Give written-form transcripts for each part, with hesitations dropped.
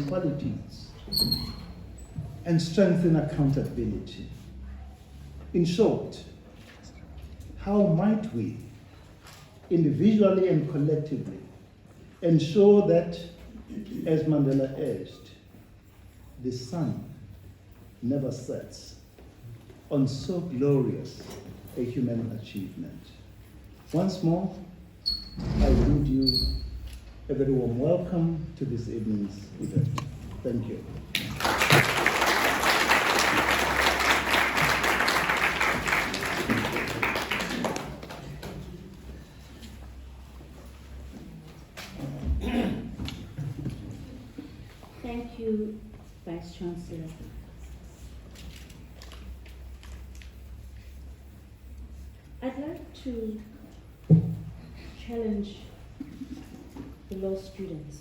inequalities and strengthen accountability. In short, how might we, individually and collectively, ensure that, as Mandela urged, the sun never sets on so glorious a human achievement? Once more, I bid you a very warm welcome to this evening's event. Thank you. Thank you, Vice Chancellor. I'd like to challenge the law students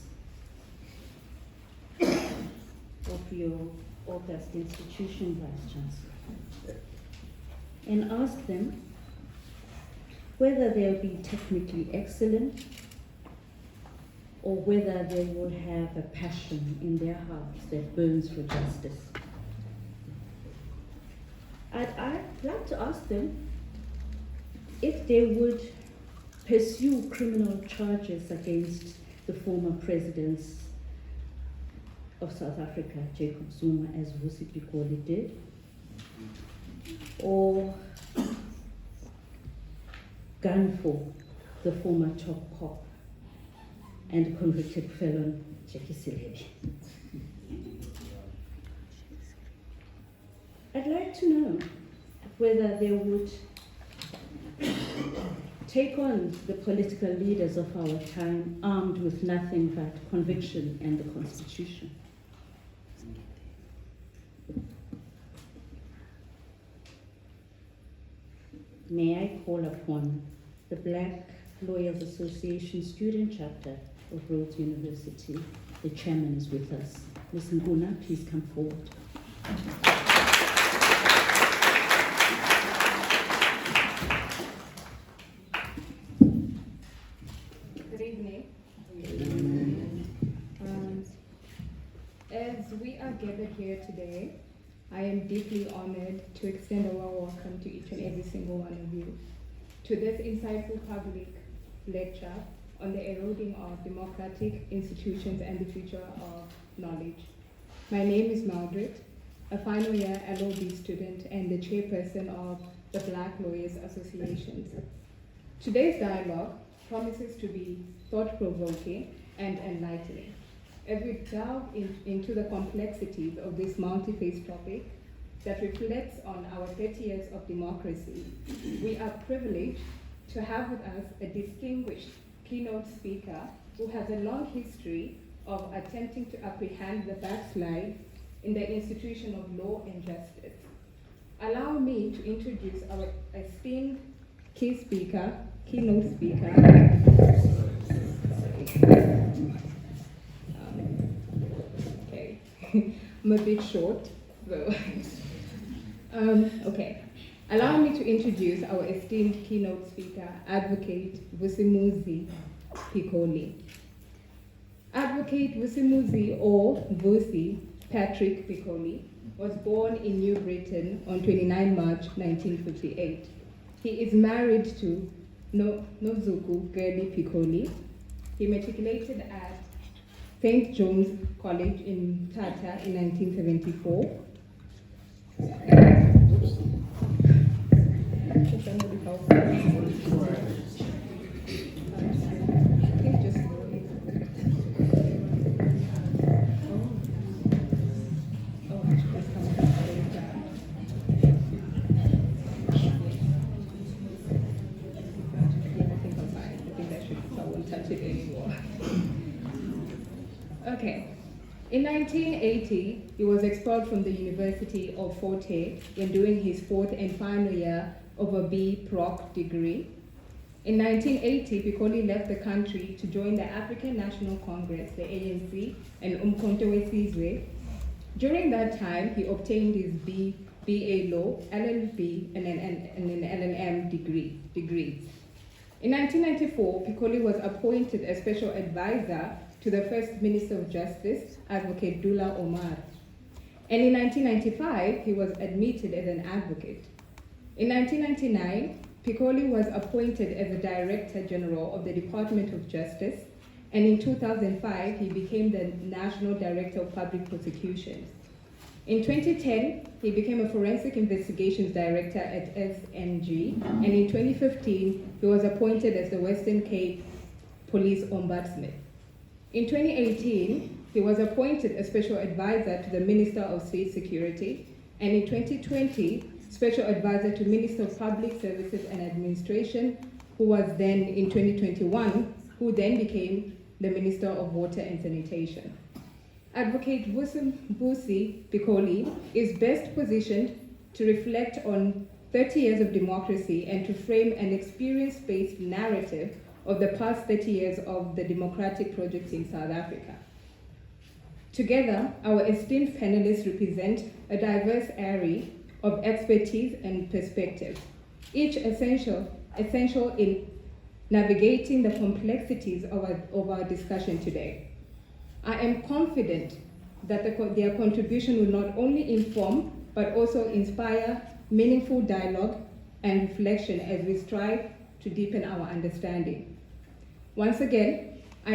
of your august institution, Vice Chancellor, and ask them whether they'll be technically excellent or whether they will have a passion in their hearts that burns for justice. I'd like to ask them if they would pursue criminal charges against the former presidents of South Africa, Jacob Zuma, as Vusi Pikoli did, or gun for the former top cop and convicted felon, Jackie Selebi. I'd like to know whether they would take on the political leaders of our time armed with nothing but conviction and the Constitution. May I call upon the Black Lawyers Association Student Chapter of Rhodes University. The chairman is with us. Ms. Nguna, please come forward. Good evening. As we are gathered here today, I am deeply honored to extend a warm welcome to each and every single one of you to this insightful public lecture on the eroding of democratic institutions and the future of knowledge. My name is Mildred, a final year LLB student and the chairperson of the Black Lawyers Association. Today's dialogue promises to be thought-provoking and enlightening. As we delve into the complexities of this multi-phase topic that reflects on our 30 years of democracy, we are privileged to have with us a distinguished keynote speaker who has a long history of attempting to apprehend the backslide in the institution of law and justice. Allow me to introduce our esteemed keynote speaker. Okay, I'm a bit short, so okay. Allow me to introduce our esteemed keynote speaker, Advocate Vusi Pikoli. Advocate Vusi or Vusi Patrick Pikoli was born in New Britain on 29 March 1958. He is married to Nozuku Gerli Pikoli. He matriculated at St. John's College in Tata in 1974. Somebody help me. Okay. In 1980, he was expelled from the University of Forte when doing his fourth and final year of a B.Proc degree. In 1980, Pikoli left the country to join the African National Congress, the ANC, and Umkhonto weSizwe. During that time, he obtained his BA Law, LLB, and an LLM degrees. In 1994, Pikoli was appointed as special advisor to the first Minister of Justice, Advocate Dula Omar. And in 1995, he was admitted as an advocate. In 1999, Pikoli was appointed as the Director General of the Department of Justice, and in 2005, he became the National Director of Public Prosecutions. In 2010, he became a Forensic Investigations Director at SNG, and in 2015, he was appointed as the Western Cape Police Ombudsman. In 2018, he was appointed a Special Advisor to the Minister of State Security, and in 2020, Special Advisor to Minister of Public Services and Administration, who was then in 2021, who then became the Minister of Water and Sanitation. Advocate Vusi Pikoli is best positioned to reflect on 30 years of democracy and to frame an experience-based narrative of the past 30 years of the democratic project in South Africa. Together, our esteemed panelists represent a diverse array of expertise and perspectives, each essential in navigating the complexities of our discussion today. I am confident that their contribution will not only inform, but also inspire meaningful dialogue and reflection as we strive to deepen our understanding. Once again, I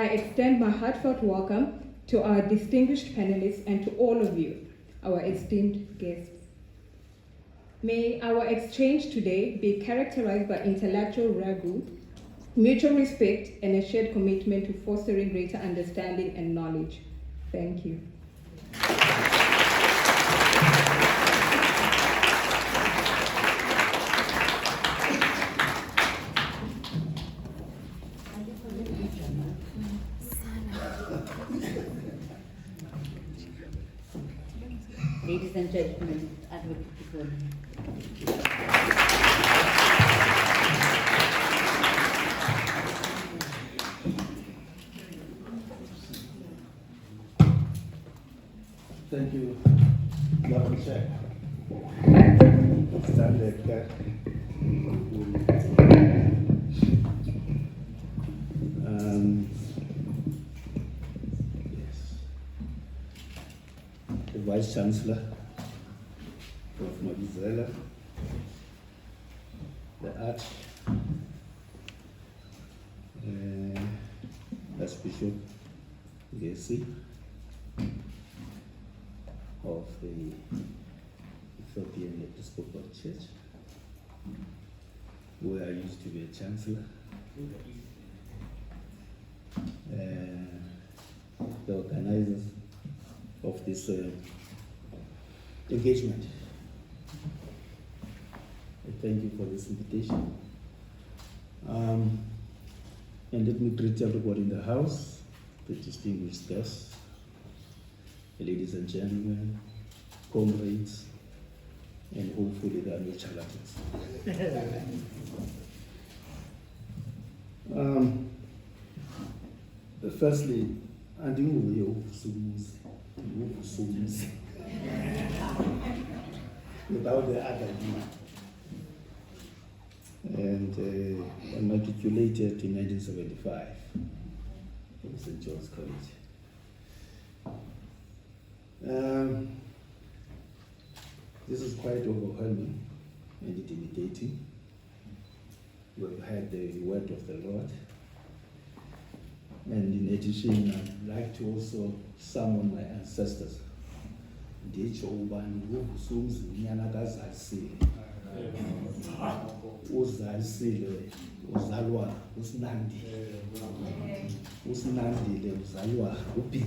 extend my heartfelt welcome to our distinguished panelists and to all of you, our esteemed guests. May our exchange today be characterized by intellectual rigor, mutual respect, and a shared commitment to fostering greater understanding and knowledge. Thank you. Ladies and gentlemen, Advocate Pikoli. Thank you, Madam Chair. Stand there, Claire. Yes. The Vice Chancellor, Prof. Mabizela, the Arch, Archbishop Gesi of the Ethiopian Episcopal Church, where I used to be a chancellor, the organizers of this engagement. I thank you for this invitation. And let me greet everybody in the house, the distinguished guests, ladies and gentlemen, comrades, and hopefully there are no charlatans. Firstly, andinguye uVusi without the other D. And I matriculated in 1975 from St. John's College. This is quite overwhelming and intimidating. We've had the word of the Lord. And in addition, I'd like to also summon my ancestors. Uzalwa usinandi usinandile uzalwa uphi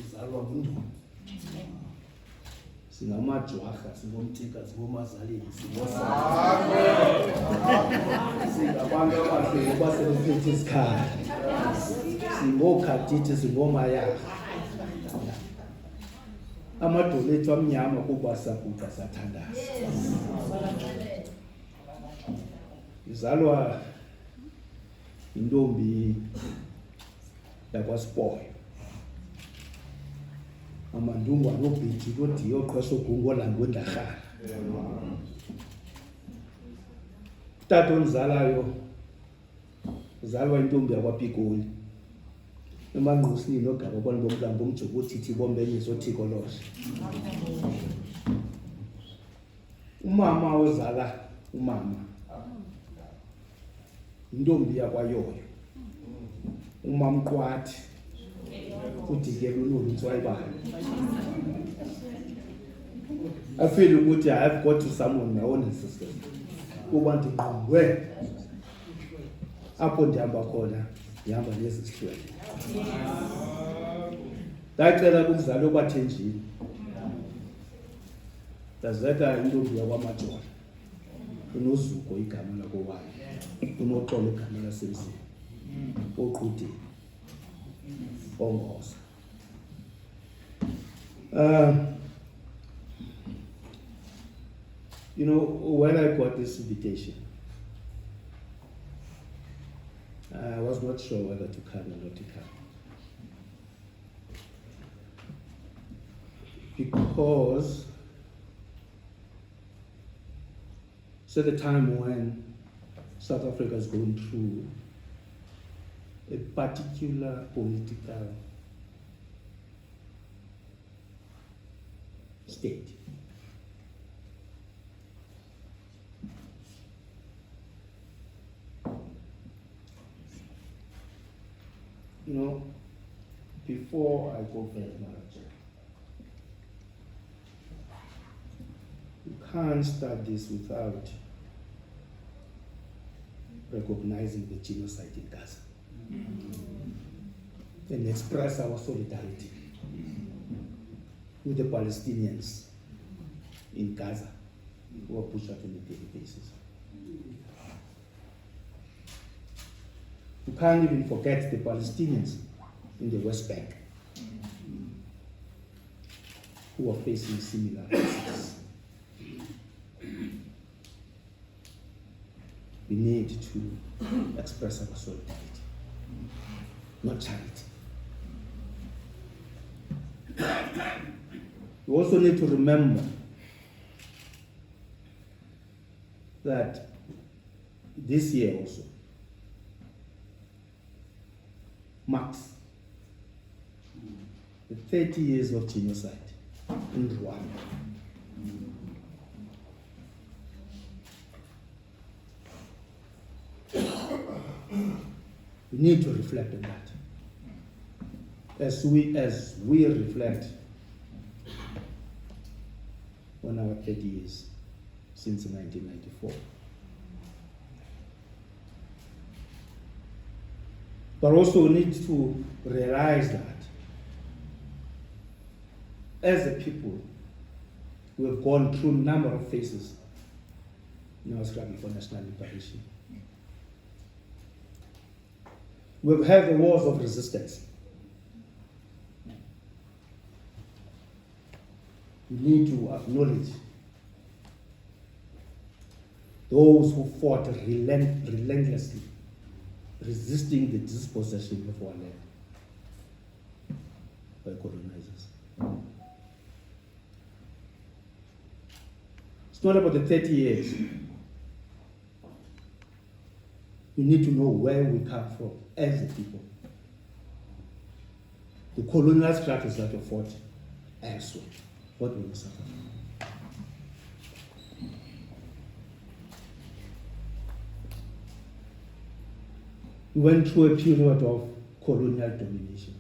uzalwa kundu singamajwarha singomtika singomazaleni singabantu abahle basebephethe isikhala singokhadithi singomayarha amadolo ethu amnyama kuba saguqa sathandaza izalwa intombi yakwaSipoyo amandungu anobhiji kodiyo qhosho gungo langwendarhala tata onzalayo uzalwa intombi yakwaPikoli emangqusini nogaba bona bomlambo umjuba uthithi bombenyiso othiko loshe. Umama ozala umama intombi yakwayoyo, umamqwathi udike lunulu ntswayibani. I feel ukuthi I have got to someone my own sister kuba ndiqongwe apho ndihamba khona ndihamba nesi sihlwele. Ndacela kumzali okwathenjini ndazeka intombi yakwamajola unozuko igama lakowayo, unoxolo igama lasemzini, oqhudini, ongoza. You know, when I got this invitation, I was not sure whether to come or not to come. Because it's at the time when South Africa is going through a particular political state. You know, before I go further, you can't start this without recognizing the genocide in Gaza and express our solidarity with the Palestinians in Gaza who are pushed out on a daily basis. You can't even forget the Palestinians in the West Bank who are facing similar risks. We need to express our solidarity, not charity. We also need to remember that this year also marks the 30 years of genocide in Rwanda. We need to reflect on that as we reflect on our 30 years since 1994. But also we need to realize that as a people, we have gone through a number of phases in our struggle for national liberation. We've had the wars of resistance. We need to acknowledge those who fought relentlessly, resisting the dispossession of our land by colonizers. It's not about the 30 years. We need to know where we come from as a people. The colonial structures that were fought elsewhere, what will we suffer? We went through a period of colonial domination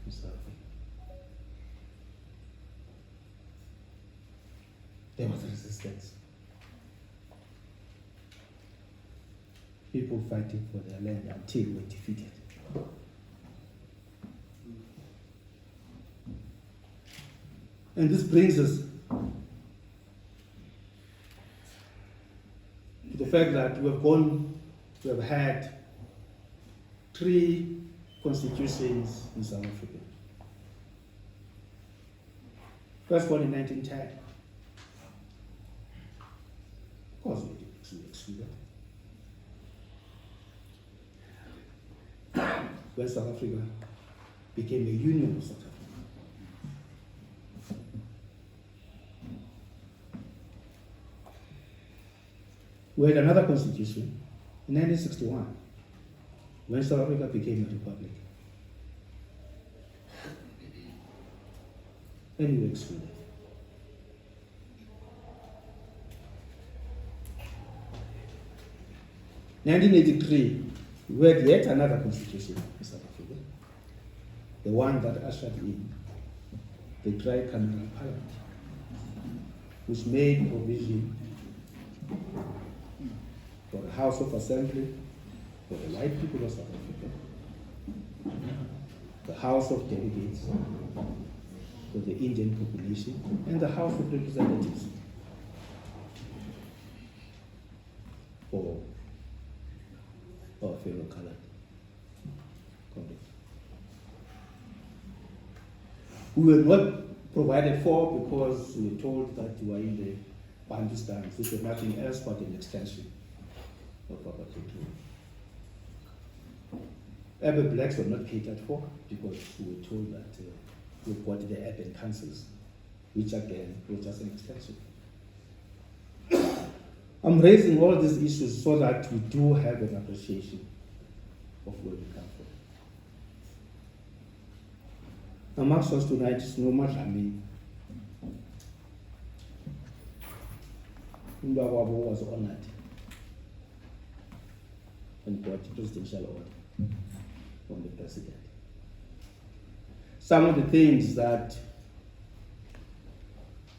in South Africa. There was resistance. People fighting for their land until we were defeated. And this brings us to the fact that we have had 3 constitutions in South Africa. First one in 1910. Of course, we did exclude that. When South Africa became a union of South Africa. We had another constitution in 1961. when South Africa became a republic. And we were excluded. In 1983, we had yet another constitution in South Africa, the one that ushered in the tricameral parliament, which made provision for the House of Assembly for the white people of South Africa, the House of Delegates for the Indian population, and the House of Representatives for our fellow colored colleagues. We were not provided for because we were told that we were in the Bantu stance, which was nothing else but an extension of our territory. Urban blacks were not catered for because we were told that we've got the urban councils, which again was just an extension. I'm raising all these issues so that we do have an appreciation of where we come from. Amongst us tonight is Noma Dlamini. Mbawabo was honored and got presidential order from the president. Some of the things that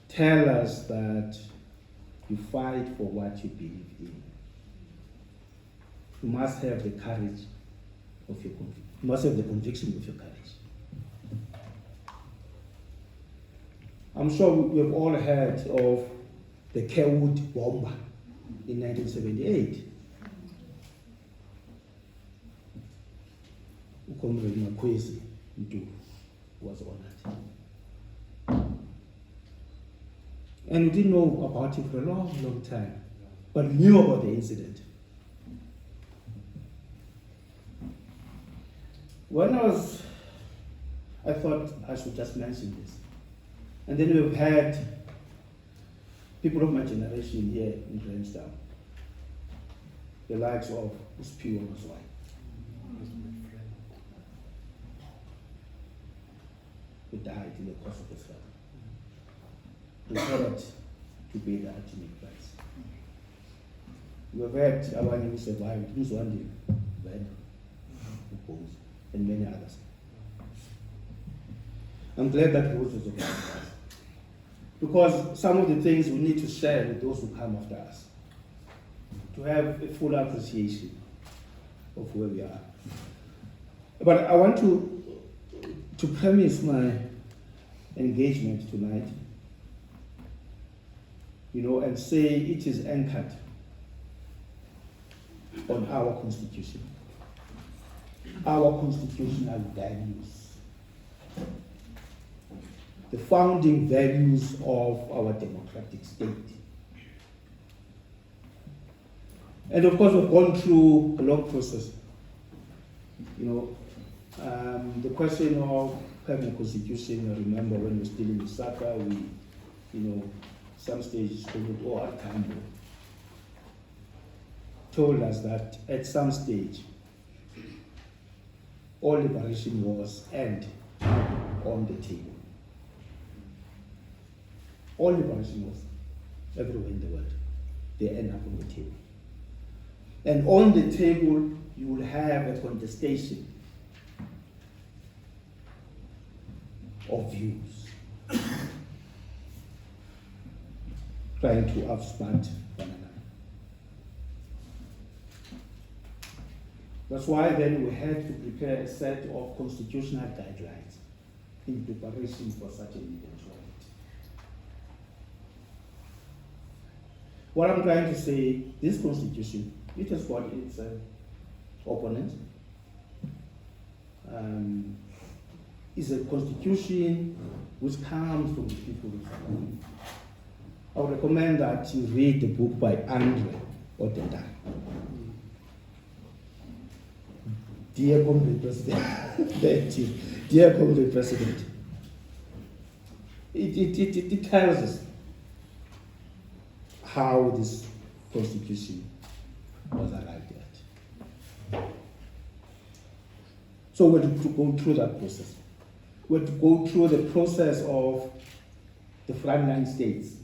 tell us that you fight for what you believe in. You must have the courage of your conviction. You must have the conviction of your courage. I'm sure we've all heard of the Kerwood bomber in 1978. Comrade Makwezi Ndu was honored. And we didn't know about it for a long, long time, but knew about the incident. I thought I should just mention this. And then we've had people of my generation here in Grahamstown, the likes of Uspiwa Maswai. Who died in the course of the struggle. Prepared to pay the ultimate price. We have had Abanye who survived, Mzwandi, and many others. I'm glad that Rose was about us. Because some of the things we need to share with those who come after us, to have a full appreciation of where we are. But I want to premise my engagement tonight, and say it is anchored on our constitution, our constitutional values, the founding values of our democratic state. And of course, we've gone through a long process. The question of having a constitution, I remember when we were still in Lusaka, some stages or Arkambo told us that at some stage, all liberation wars end on the table. All liberation wars, everywhere in the world, they end up on the table. And on the table, you will have a contestation of views, trying to outsmart one another. That's why then we had to prepare a set of constitutional guidelines in preparation for such an eventuality. What I'm trying to say, this constitution, it has got its opponents. Is a constitution which comes from the people of South Africa. I would recommend that you read the book by Andre Odenda. Dear Comrade President, thank you. Dear Comrade President, it tells us how this constitution was arrived at. So we're to go through that process. We're to go through the process of the frontline states.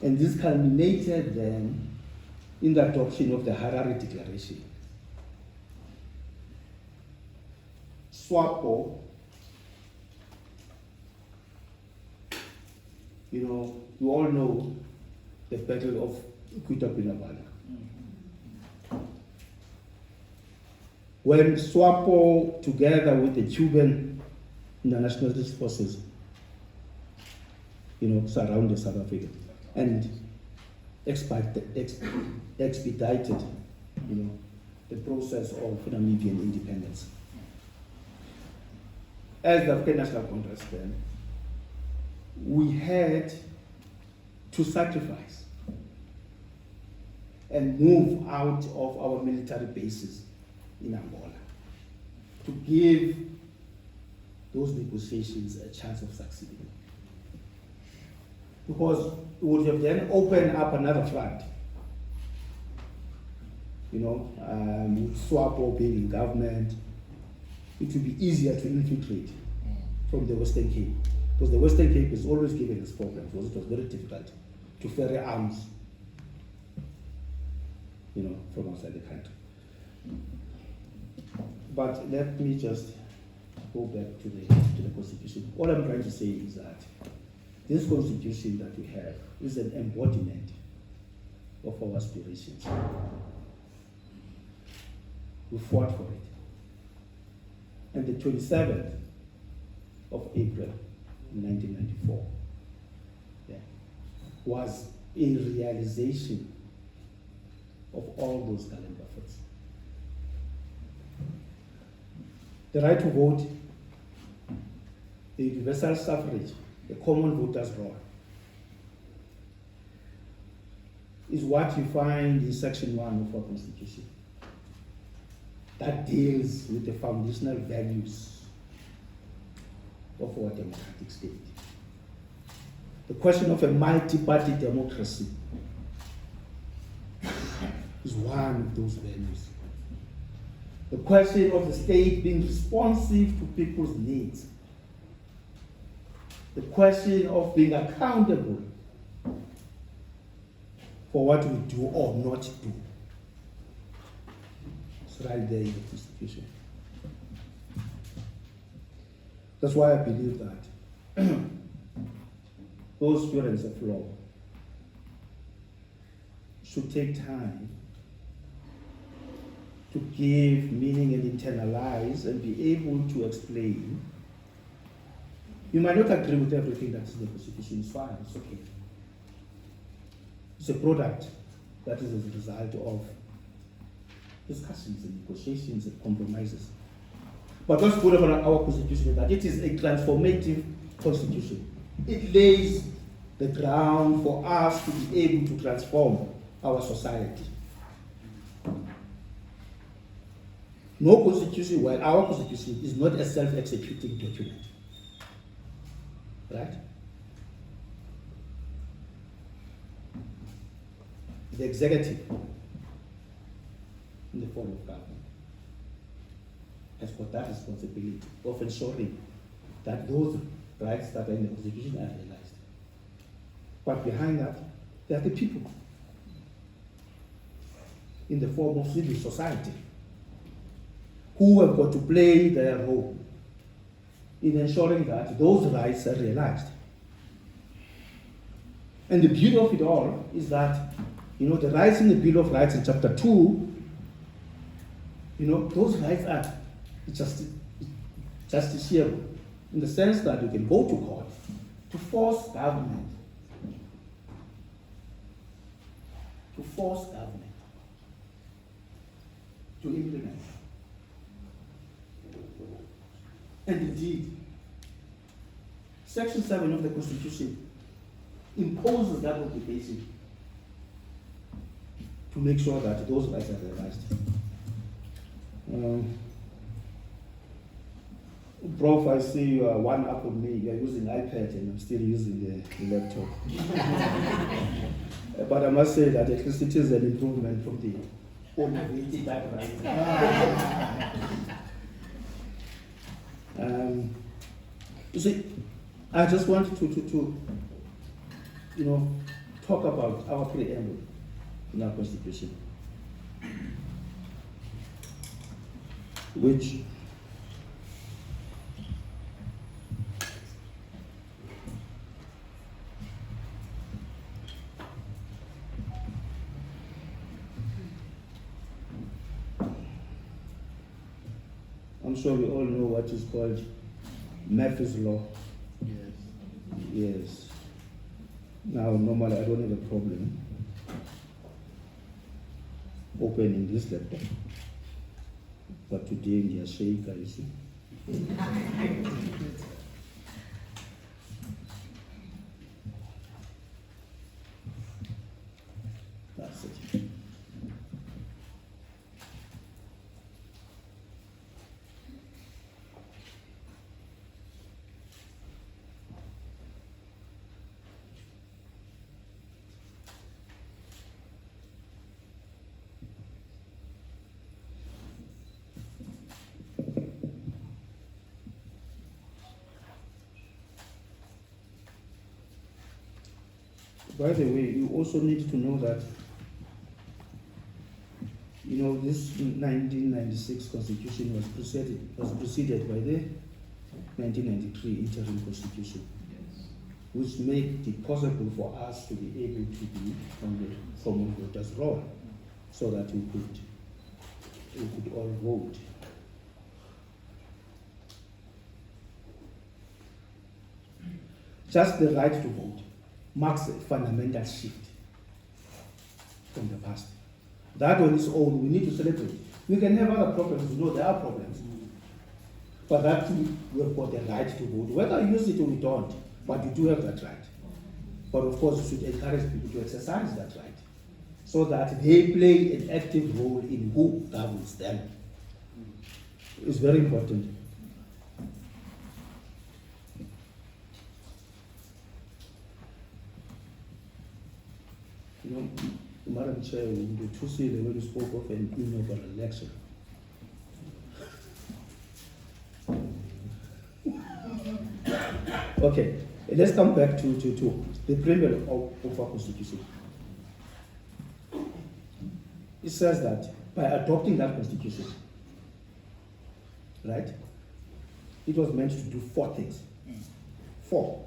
And this culminated then in the adoption of the Harare Declaration. SWAPO, you all know the Battle of Ikuita-Pinabala. When SWAPO, together with the Cuban nationalist forces, surrounded South Africa and expedited, the process of Namibian independence. As the African National Congress then, we had to sacrifice and move out of our military bases in Angola to give those negotiations a chance of succeeding. Because it would have then opened up another front. With SWAPO being in government, it would be easier to infiltrate from the Western Cape. Because the Western Cape is always giving us problems, because it was very difficult to ferry arms, from outside the country. But let me just go back to the Constitution. All I'm trying to say is that this Constitution that we have is an embodiment of our aspirations. We fought for it. And the 27th of April 1994 was a realization of all those calendar efforts. The right to vote, the universal suffrage, the common voter's roll, is what you find in Section 1 of our Constitution. That deals with the foundational values of our democratic state. The question of a multi-party democracy is one of those values. The question of the state being responsive to people's needs. The question of being accountable for what we do or not do. It's right there in the Constitution. That's why I believe that those students of law should take time to give meaning and internalize and be able to explain. You might not agree with everything that's in the Constitution, it's fine, it's okay. It's a product that is as a result of discussions and negotiations and compromises. But what's good about our Constitution is that it is a transformative Constitution. It lays the ground for us to be able to transform our society. No constitution, while our Constitution is not a self-executing document. Right? The executive, in the form of government, has got that responsibility of ensuring that those rights that are in the Constitution are realized. But behind that, there are the people in the form of civil society who have got to play their role in ensuring that those rights are realized. And the beauty of it all is that, the rights in the Bill of Rights in Chapter 2, those rights are justiciable in the sense that you can go to court to force government to implement. And indeed, Section 7 of the Constitution imposes that obligation to make sure that those rights are realized. Prof, I see you are one up on me. You are using iPad and I'm still using the laptop. But I must say that at least it is an improvement from the elevated typewriter. You see, I just want to talk about our preamble in our Constitution, which I'm sure we all know what is called Murphy's Law. Yes. Now, normally I don't have a problem opening this laptop, but today in the shaker, you see. That's it. By the way, you also need to know that, this 1996 Constitution was preceded by the 1993 Interim Constitution, which made it possible for us to be able to be on the common voters roll, so that we could all vote. Just the right to vote marks a fundamental shift from the past. That on its own, we need to celebrate. We can have other problems, we know there are problems. But that we've got the right to vote, whether you use it or we don't, but you do have that right. But of course, you should encourage people to exercise that right, so that they play an active role in who governs them. It's very important. Madam Chair, we to see the way you spoke of an inaugural election. Okay, let's come back to the preamble of our Constitution. It says that by adopting that Constitution, right, it was meant to do 4 things. 4.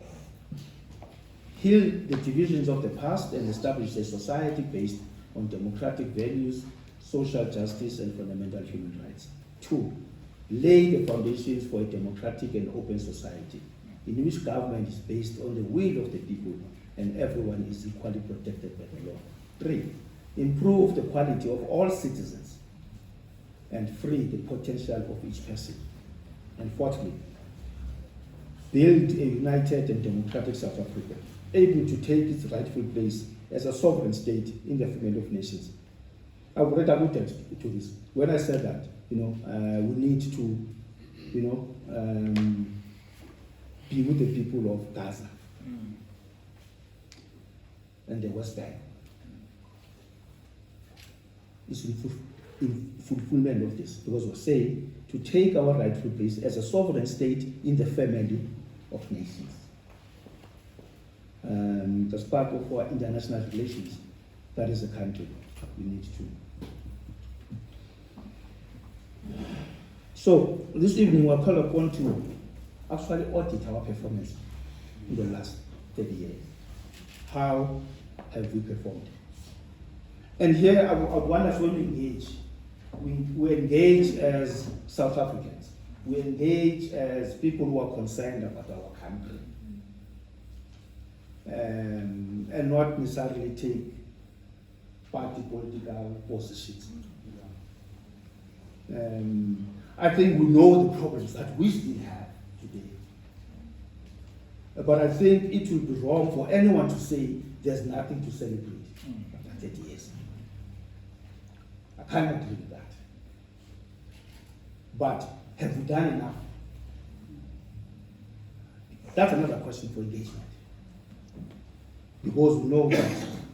Heal the divisions of the past and establish a society based on democratic values, social justice, and fundamental human rights. 2, lay the foundations for a democratic and open society in which government is based on the will of the people and everyone is equally protected by the law. 3, improve the quality of all citizens and free the potential of each person. And 4thly, build a united and democratic South Africa, able to take its rightful place as a sovereign state in the family of nations. I've already alluded to this. When I said that, we need to, be with the people of Gaza and the West Bank. It's in fulfillment of this, because we're saying to take our rightful place as a sovereign state in the family of nations. As part of our international relations, that is a country we need to. So this evening we're called upon to actually audit our performance in the last 30 years. How have we performed? And here I want us when we engage. We engage as South Africans. We engage as people who are concerned about our country. And not necessarily take party political positions. I think we know the problems that we still have today. But I think it would be wrong for anyone to say there's nothing to celebrate after 30 years. I can't agree with that. But have we done enough? That's another question for engagement. Because we know that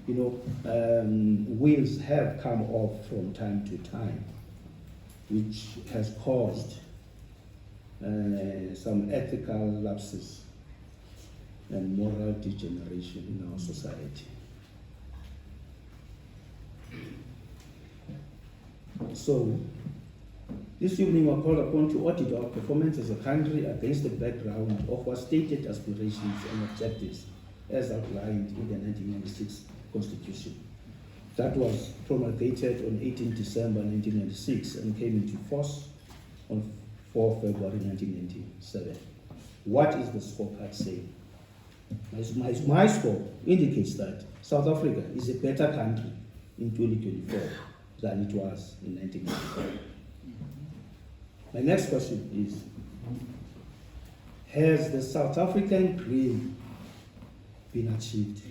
wheels have come off from time to time, which has caused some ethical lapses and moral degeneration in our society. So, this evening we're called upon to audit our performance as a country against the background of our stated aspirations and objectives as outlined in the 1996 Constitution. That was promulgated on 18 December 1996 and came into force on 4 February 1997. What is the scorecard saying? My score indicates that South Africa is a better country in 2024 than it was in 1995. My next question is, has the South African dream been achieved?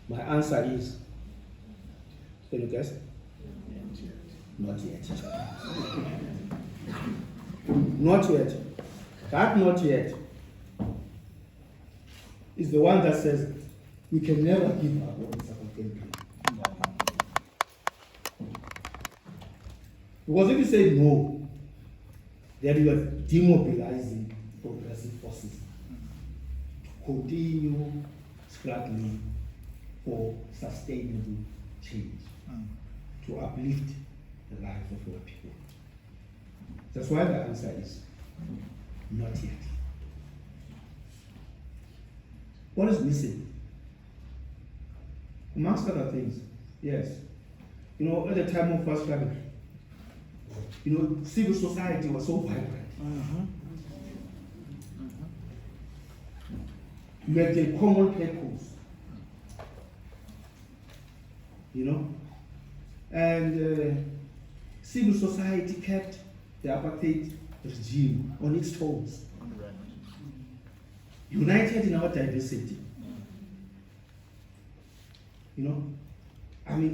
My answer is, can you guess? Not yet. Not yet. That not yet is the one that says we can never give up on the South African dream. Because if you say no, then you are demobilizing progressive forces to continue struggling for sustainable change, to uplift the lives of our people. That's why the answer is not yet. What is missing? Amongst other things, yes. At the time of first struggle, civil society was so vibrant. You had the common purpose, and civil society kept the apartheid regime on its toes. United in our diversity.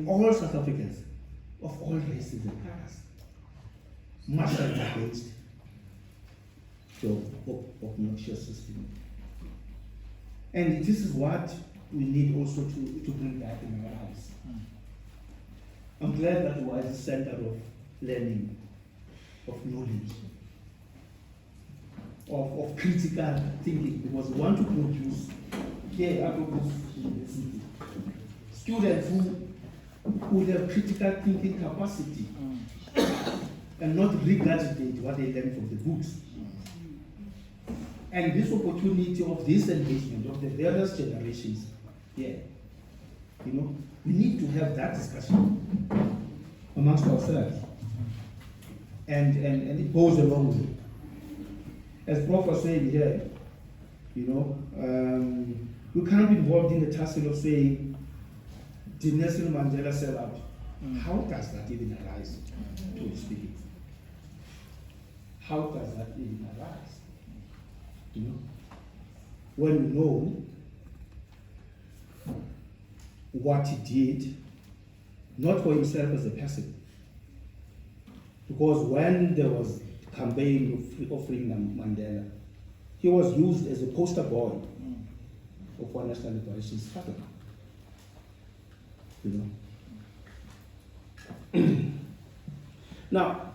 All South Africans of all races and colors marched against the obnoxious system. And this is what we need also to bring back in our lives. I'm glad that we are the center of learning, of knowledge, of critical thinking, because we want to produce here at Adv Vusi University students who have critical thinking capacity and not regurgitate what they learn from the books. And this opportunity of this engagement of the various generations here, we need to have that discussion amongst ourselves. And it goes along with it. As Prof was saying here, we can't be involved in the tussle of saying, did Nelson Mandela sell out? How does that even arise, to speak? How does that even arise? When we know what he did, not for himself as a person, because when there was a campaign of freeing Mandela, he was used as a poster boy of our national liberation struggle. Now,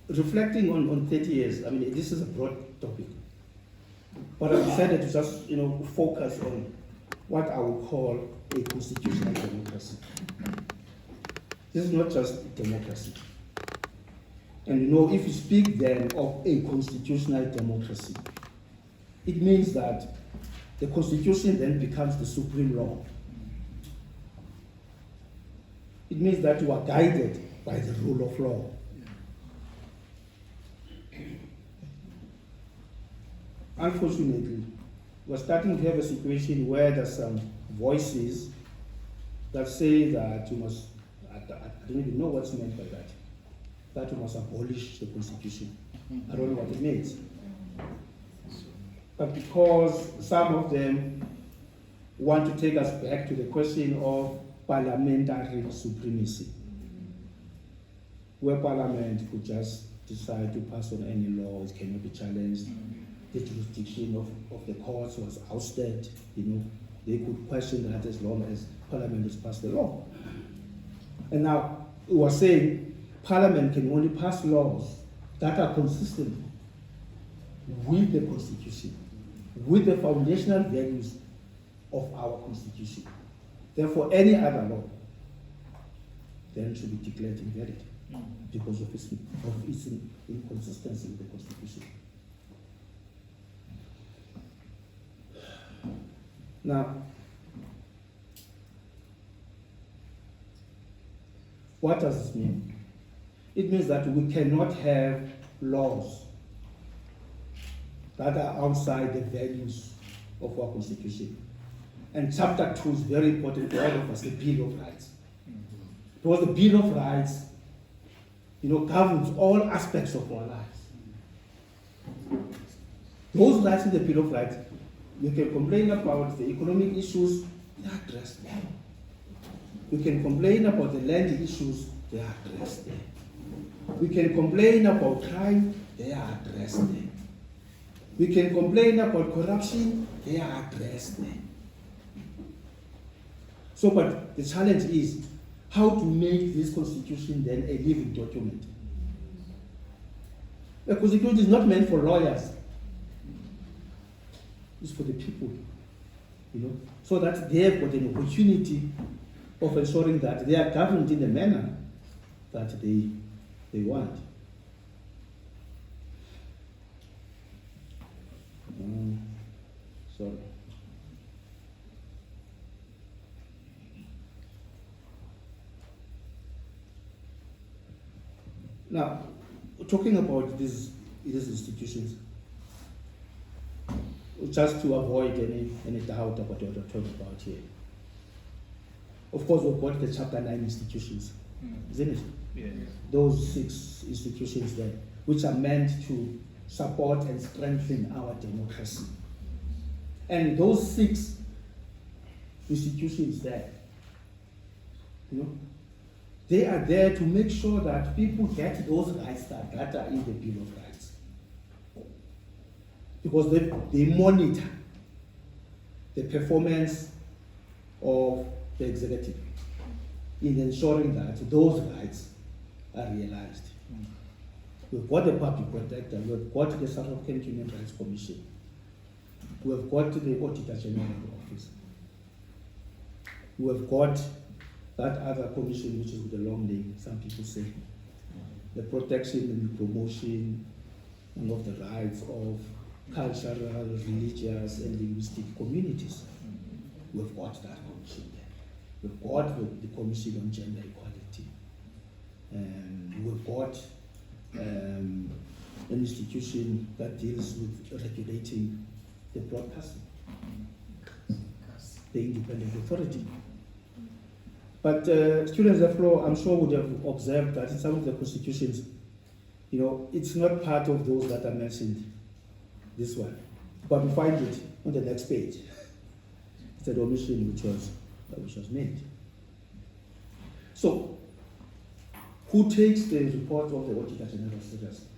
reflecting on 30 years, this is a broad topic, but I decided to just, focus on what I would call a constitutional democracy. This is not just democracy. And if you speak then of a constitutional democracy, it means that the constitution then becomes the supreme law. It means that you are guided by the rule of law. Unfortunately, we're starting to have a situation where there's some voices that say that you must, I don't even know what's meant by that you must abolish the Constitution. I don't know what it means. But because some of them want to take us back to the question of parliamentary supremacy, where Parliament could just decide to pass on any law, it cannot be challenged. the jurisdiction of the courts was ousted. They could question that as long as Parliament has passed the law. And now it was saying Parliament can only pass laws that are consistent with the Constitution, with the foundational values of our Constitution. Therefore, any other law then should be declared invalid because of its inconsistency with the Constitution. Now, what does this mean? It means that we cannot have laws that are outside the values of our Constitution. And Chapter 2 is very important for all of us, the Bill of Rights. Because the Bill of Rights, governs all aspects of our lives. Those rights in the Bill of Rights, you can complain about the economic issues, they are addressed there. We can complain about the land issues, they are addressed there. We can complain about crime, they are addressed there. We can complain about corruption, they are addressed there. So, but the challenge is how to make this Constitution then a living document. The Constitution is not meant for lawyers. It's for the people, so that they have got an opportunity of ensuring that they are governed in the manner that they want. Sorry. Now, talking about these institutions, just to avoid any doubt about what we're talking about here. Of course, we've got the Chapter 9 institutions, isn't it? Yes. Those 6 institutions there, which are meant to support and strengthen our democracy. And those 6 institutions there, they are there to make sure that people get those rights that are in the Bill of Rights. Because they monitor the performance of the executive in ensuring that those rights are realized. We've got the public protector, we've got the South African Human Rights Commission, we've got the Auditor General Office, we've got that other commission which is with the long name, some people say, the protection and promotion of the rights of cultural, religious, and linguistic communities. We've got that commission there. We've got the Commission on Gender Equality. And we've got an institution that deals with regulating the broadcasting, the Independent Authority. But students of law, I'm sure, would have observed that in some of the constitutions, it's not part of those that are mentioned, this one. But we find it on the next page. It's an omission which was made. So, who takes the report of the Auditor General seriously?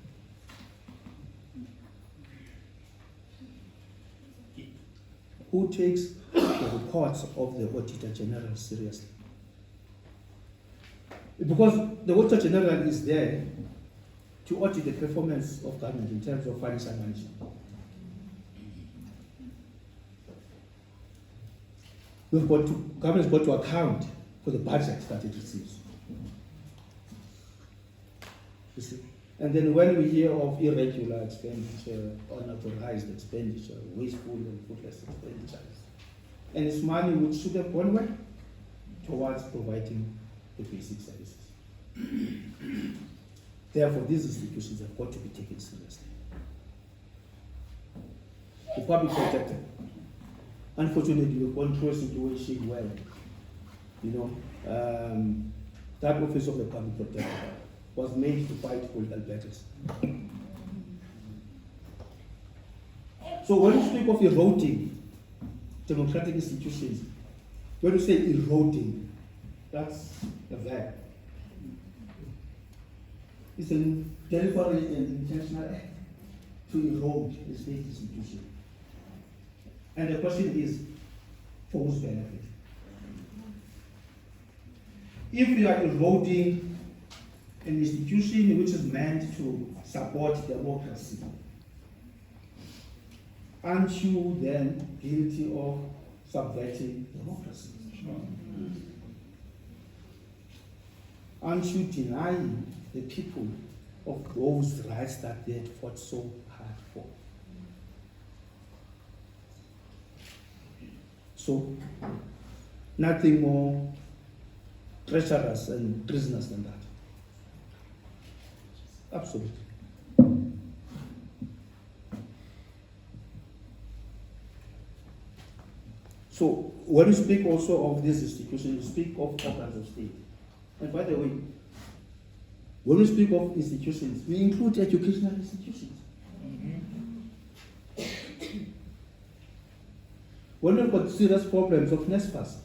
Who takes the reports of the Auditor General seriously? Because the Auditor General is there to audit the performance of government in terms of financial management. Government's got to account for the budget that it receives. You see? And then when we hear of irregular expenditure, unauthorized expenditure, wasteful and fruitless expenditures, and it's money which should have gone where? Towards providing the basic services. Therefore, these institutions have got to be taken seriously. The public protector, unfortunately, we've gone through a situation where, that office of the public protector was made to fight political battles. So when you speak of eroding democratic institutions, when you say eroding, that's a verb. It's a deliberate and intentional act. to erode the state institution. And the question is, for whose benefit? If you are eroding an institution which is meant to support democracy, aren't you then guilty of subverting democracy? Aren't you denying the people of those rights that they had fought so hard for? So, nothing more treacherous and treasonous than that. Absolutely. So, when you speak also of this institution, you speak of organs of state. And by the way, when we speak of institutions, we include educational institutions. When we've got serious problems of NSFAS,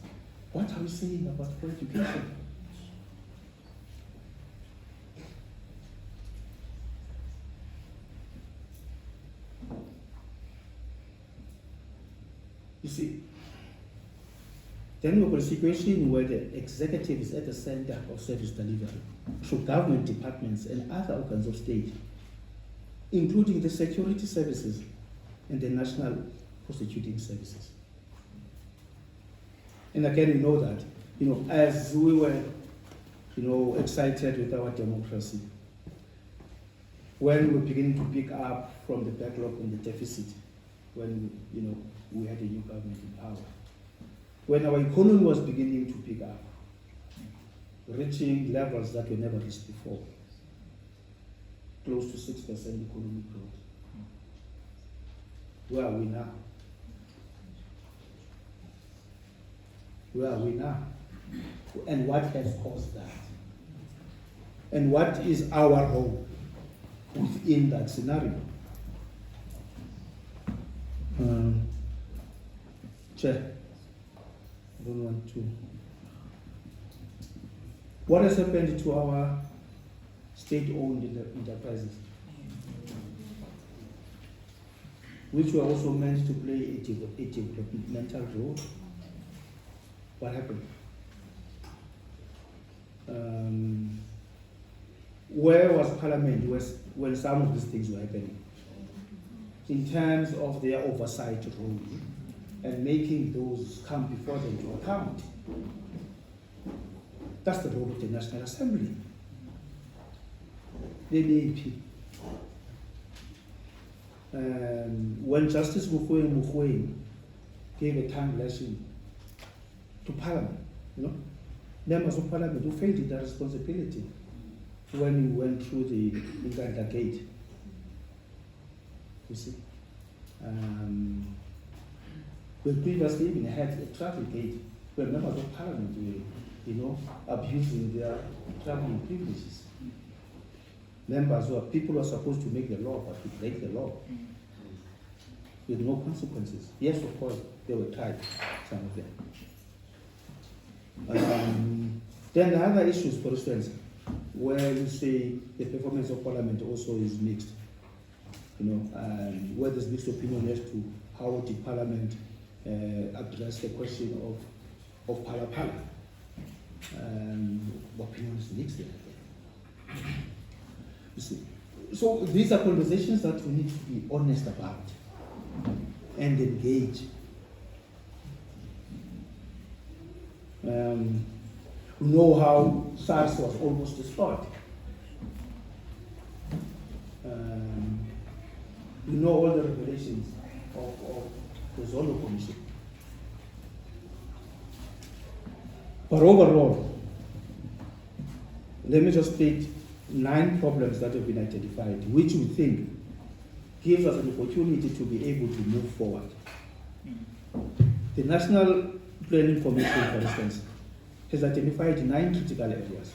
what are we saying about for education? You see, then we've got a situation where the executive is at the center of service delivery through government departments and other organs of state, including the security services and the national prosecuting services. And again, you know that, as we were, excited with our democracy, when we were beginning to pick up from the backlog and the deficit, when, we had a new government in power, when our economy was beginning to pick up, reaching levels that were never reached before, close to 6% economic growth. Where are we now? Where are we now? And what has caused that? And what is our role within that scenario? Chair, I don't want to. What has happened to our state-owned enterprises, which were also meant to play a developmental role? What happened? Where was Parliament when some of these things were happening? In terms of their oversight role and making those come before them to account. That's the role of the National Assembly. The NAP. When Justice Mukwege gave a time lesson to Parliament, members of Parliament who failed in their responsibility when we went through the Uganda Gate. You see, we previously even had a traffic gate where members of Parliament were, abusing their traveling privileges. People who are supposed to make the law, but to break the law with no consequences. Yes, of course, they were tried, some of them. Then the other issues, for instance, where you say the performance of Parliament also is mixed. Where there's mixed opinion as to how did Parliament address the question of Pala. Opinion is mixed there. You see, so these are conversations that we need to be honest about and engage. We know how SARS was almost destroyed. We know all the revelations of the Zondo Commission. But overall, let me just state 9 problems that have been identified, which we think gives us an opportunity to be able to move forward. The National Planning Commission, for instance, has identified 9 critical areas.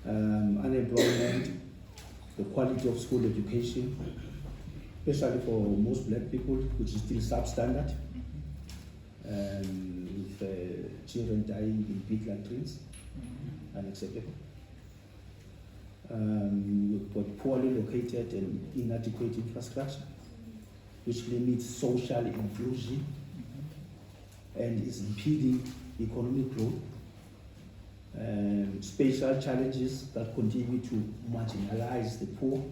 Unemployment, the quality of school education, especially for most black people, which is still substandard, with children dying in big latrines, unacceptable. We've got poorly located and inadequate infrastructure, which limits social inclusion and is impeding economic growth. Spatial challenges that continue to marginalize the poor.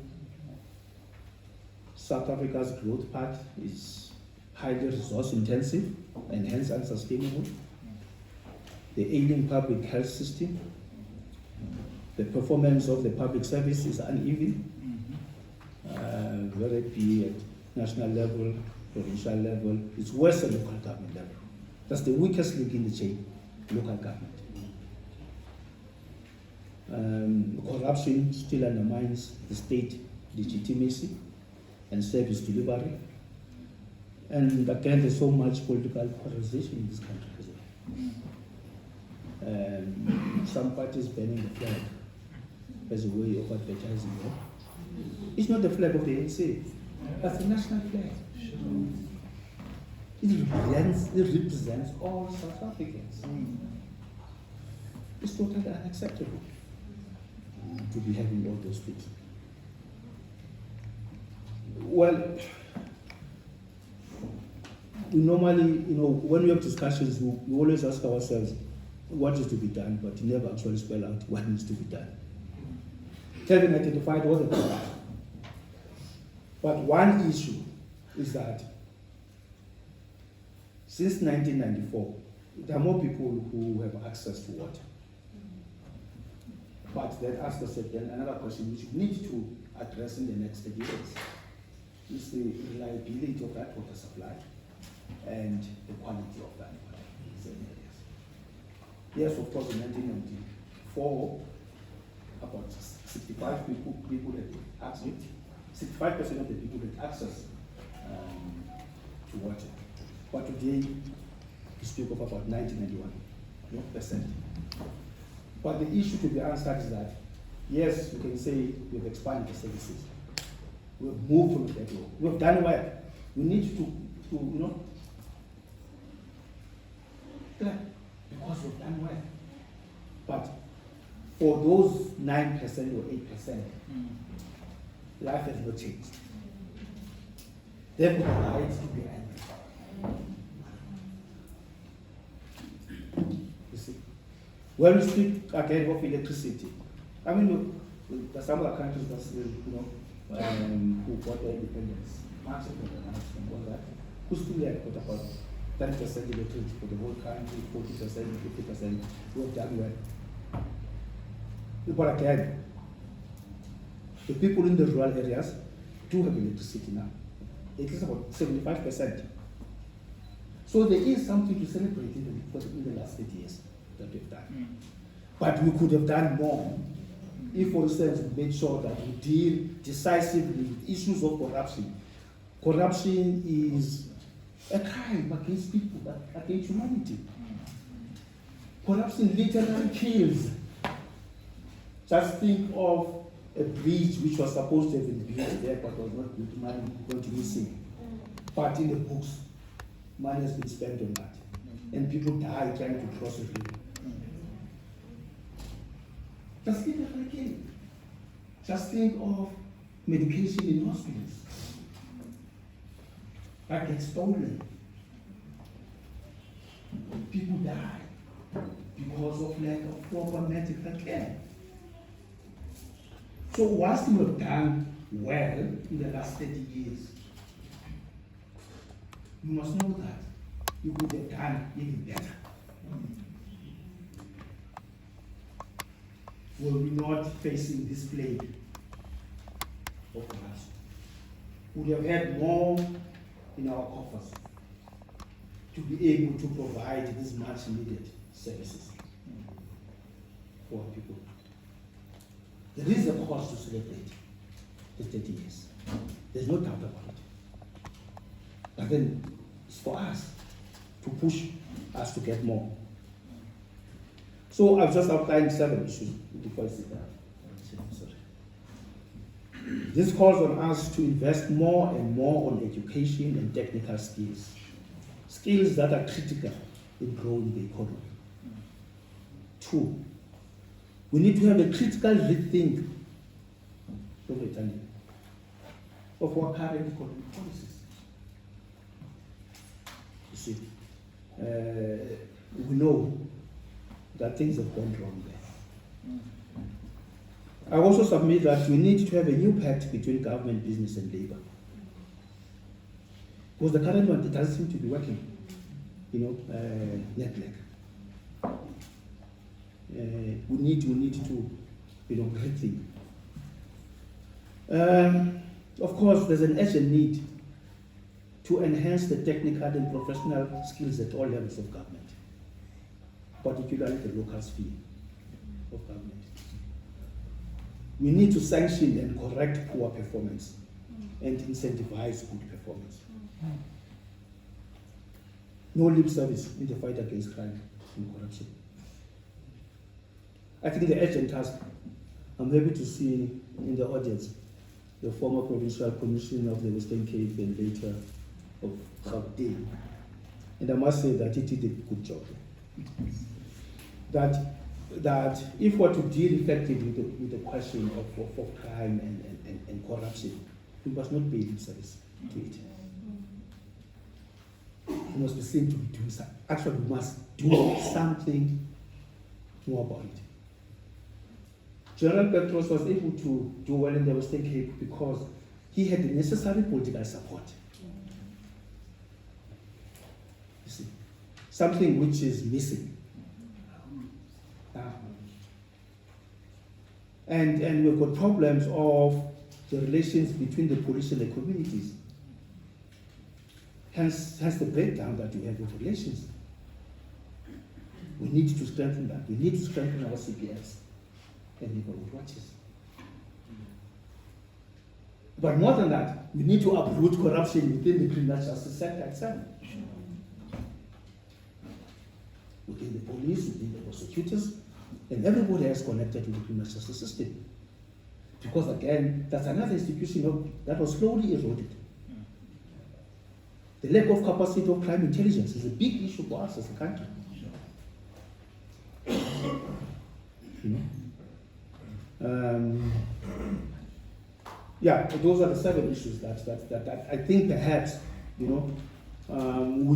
South Africa's growth path is highly resource intensive and hence unsustainable. The ailing public health system, the performance of the public service is uneven, whether it be at national level, provincial level, it's worse at local government level. That's the weakest link in the chain, local government. Corruption still undermines the state legitimacy and service delivery. And again, there's so much political polarization in this country as well. Some parties banning the flag as a way of advertising that. It's not the flag of the ANC, that's the national flag. It represents all South Africans. It's totally unacceptable to be having all those things. Well, we normally, when we have discussions, we always ask ourselves what is to be done, but never actually spell out what needs to be done. Kevin identified all the problems. But one issue is that since 1994, there are more people who have access to water. But that asks us again another question which we need to address in the next 30 years. Is the reliability of that water supply and the quality of that water in certain areas. Yes, of course, in 1994, about 65 people had access. 65% of the people had access to water. But today, we speak of about 1991%. But the issue to be answered is that, yes, you can say we've expanded the services. We've moved from that way. We've done well. We need to because we've done well. But for those 9% or 8%, life has not changed. They've got the right to be angry. You see? When we speak again of electricity, I mean, there's some other countries that still, who got their independence, much of and all that, who still have got about 30% electricity for the whole country, 40%, 50%, who have done well. But again, the people in the rural areas do have electricity now. It is about 75%. So there is something to celebrate in the last 30 years that we've done. But we could have done more if, for instance, we made sure that we deal decisively with issues of corruption. Corruption is a crime against people, against humanity. Corruption literally kills. Just think of a bridge which was supposed to have been built there but was not built, money going to be missing. But in the books, money has been spent on that. And people die trying to cross a river. Just think of again. Just think of medication in hospitals that get stolen. People die because of lack of proper medical care. So whilst we have done well in the last 30 years, you must know that you could have done even better. Were we not facing this plague of corruption? We would have had more in our coffers to be able to provide these much needed services for our people. There is a cause to celebrate the 30 years. There's no doubt about it. But then it's for us to push us to get more. So I've just outlined 7 issues before I sit down. This calls on us to invest more and more on education and technical skills. Skills that are critical in growing the economy. 2, we need to have a critical rethink overturning of our current economic policies. You see, we know that things have gone wrong there. I also submit that we need to have a new pact between government, business, and labor. Because the current one, it doesn't seem to be working. Net-leg. We need to, rethink. Of course, there's an urgent need to enhance the technical and professional skills at all levels of government, particularly the local sphere of government. We need to sanction and correct poor performance and incentivize good performance. No lip service in the fight against crime and corruption. I think the urgent task, I'm happy to see in the audience the former Provincial Commissioner of the Western Cape and later of Gauteng. And I must say that he did a good job. That if we're to deal effectively with the question of crime and corruption, we must not pay lip service to it. We must be seen to be doing something. Actually, we must do something more about it. General Petros was able to do well in the Western Cape because he had the necessary political support. You see, something which is missing. And we've got problems of the relations between the police and the communities. Hence the breakdown that we have of relations. We need to strengthen that. We need to strengthen our CPS and neighborhood watches. But more than that, we need to uproot corruption within the criminal justice sector itself. Within the police, within the prosecutors, and everybody else connected to the criminal justice system. Because again, that's another institution that was slowly eroded. The lack of capacity of crime intelligence is a big issue for us as a country. Those are the 7 issues that I think perhaps, we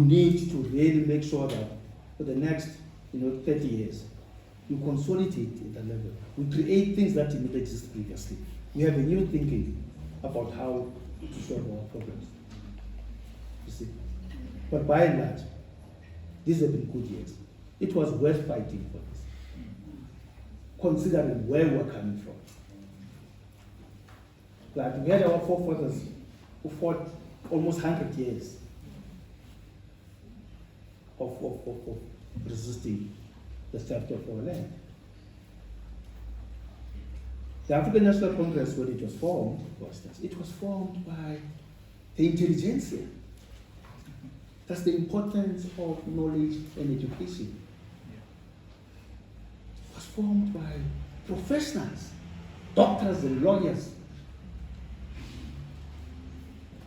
need to really make sure that for the next, 30 years, we consolidate at the level. We create things that didn't exist previously. We have a new thinking about how to solve our problems. You see? But by and large, these have been good years. It was worth fighting for this, considering where we're coming from. Like we had our forefathers who fought almost 100 years of resisting the theft of our land. The African National Congress, when it was formed, for instance, it was formed by the intelligentsia. That's the importance of knowledge and education. It was formed by professionals, doctors and lawyers,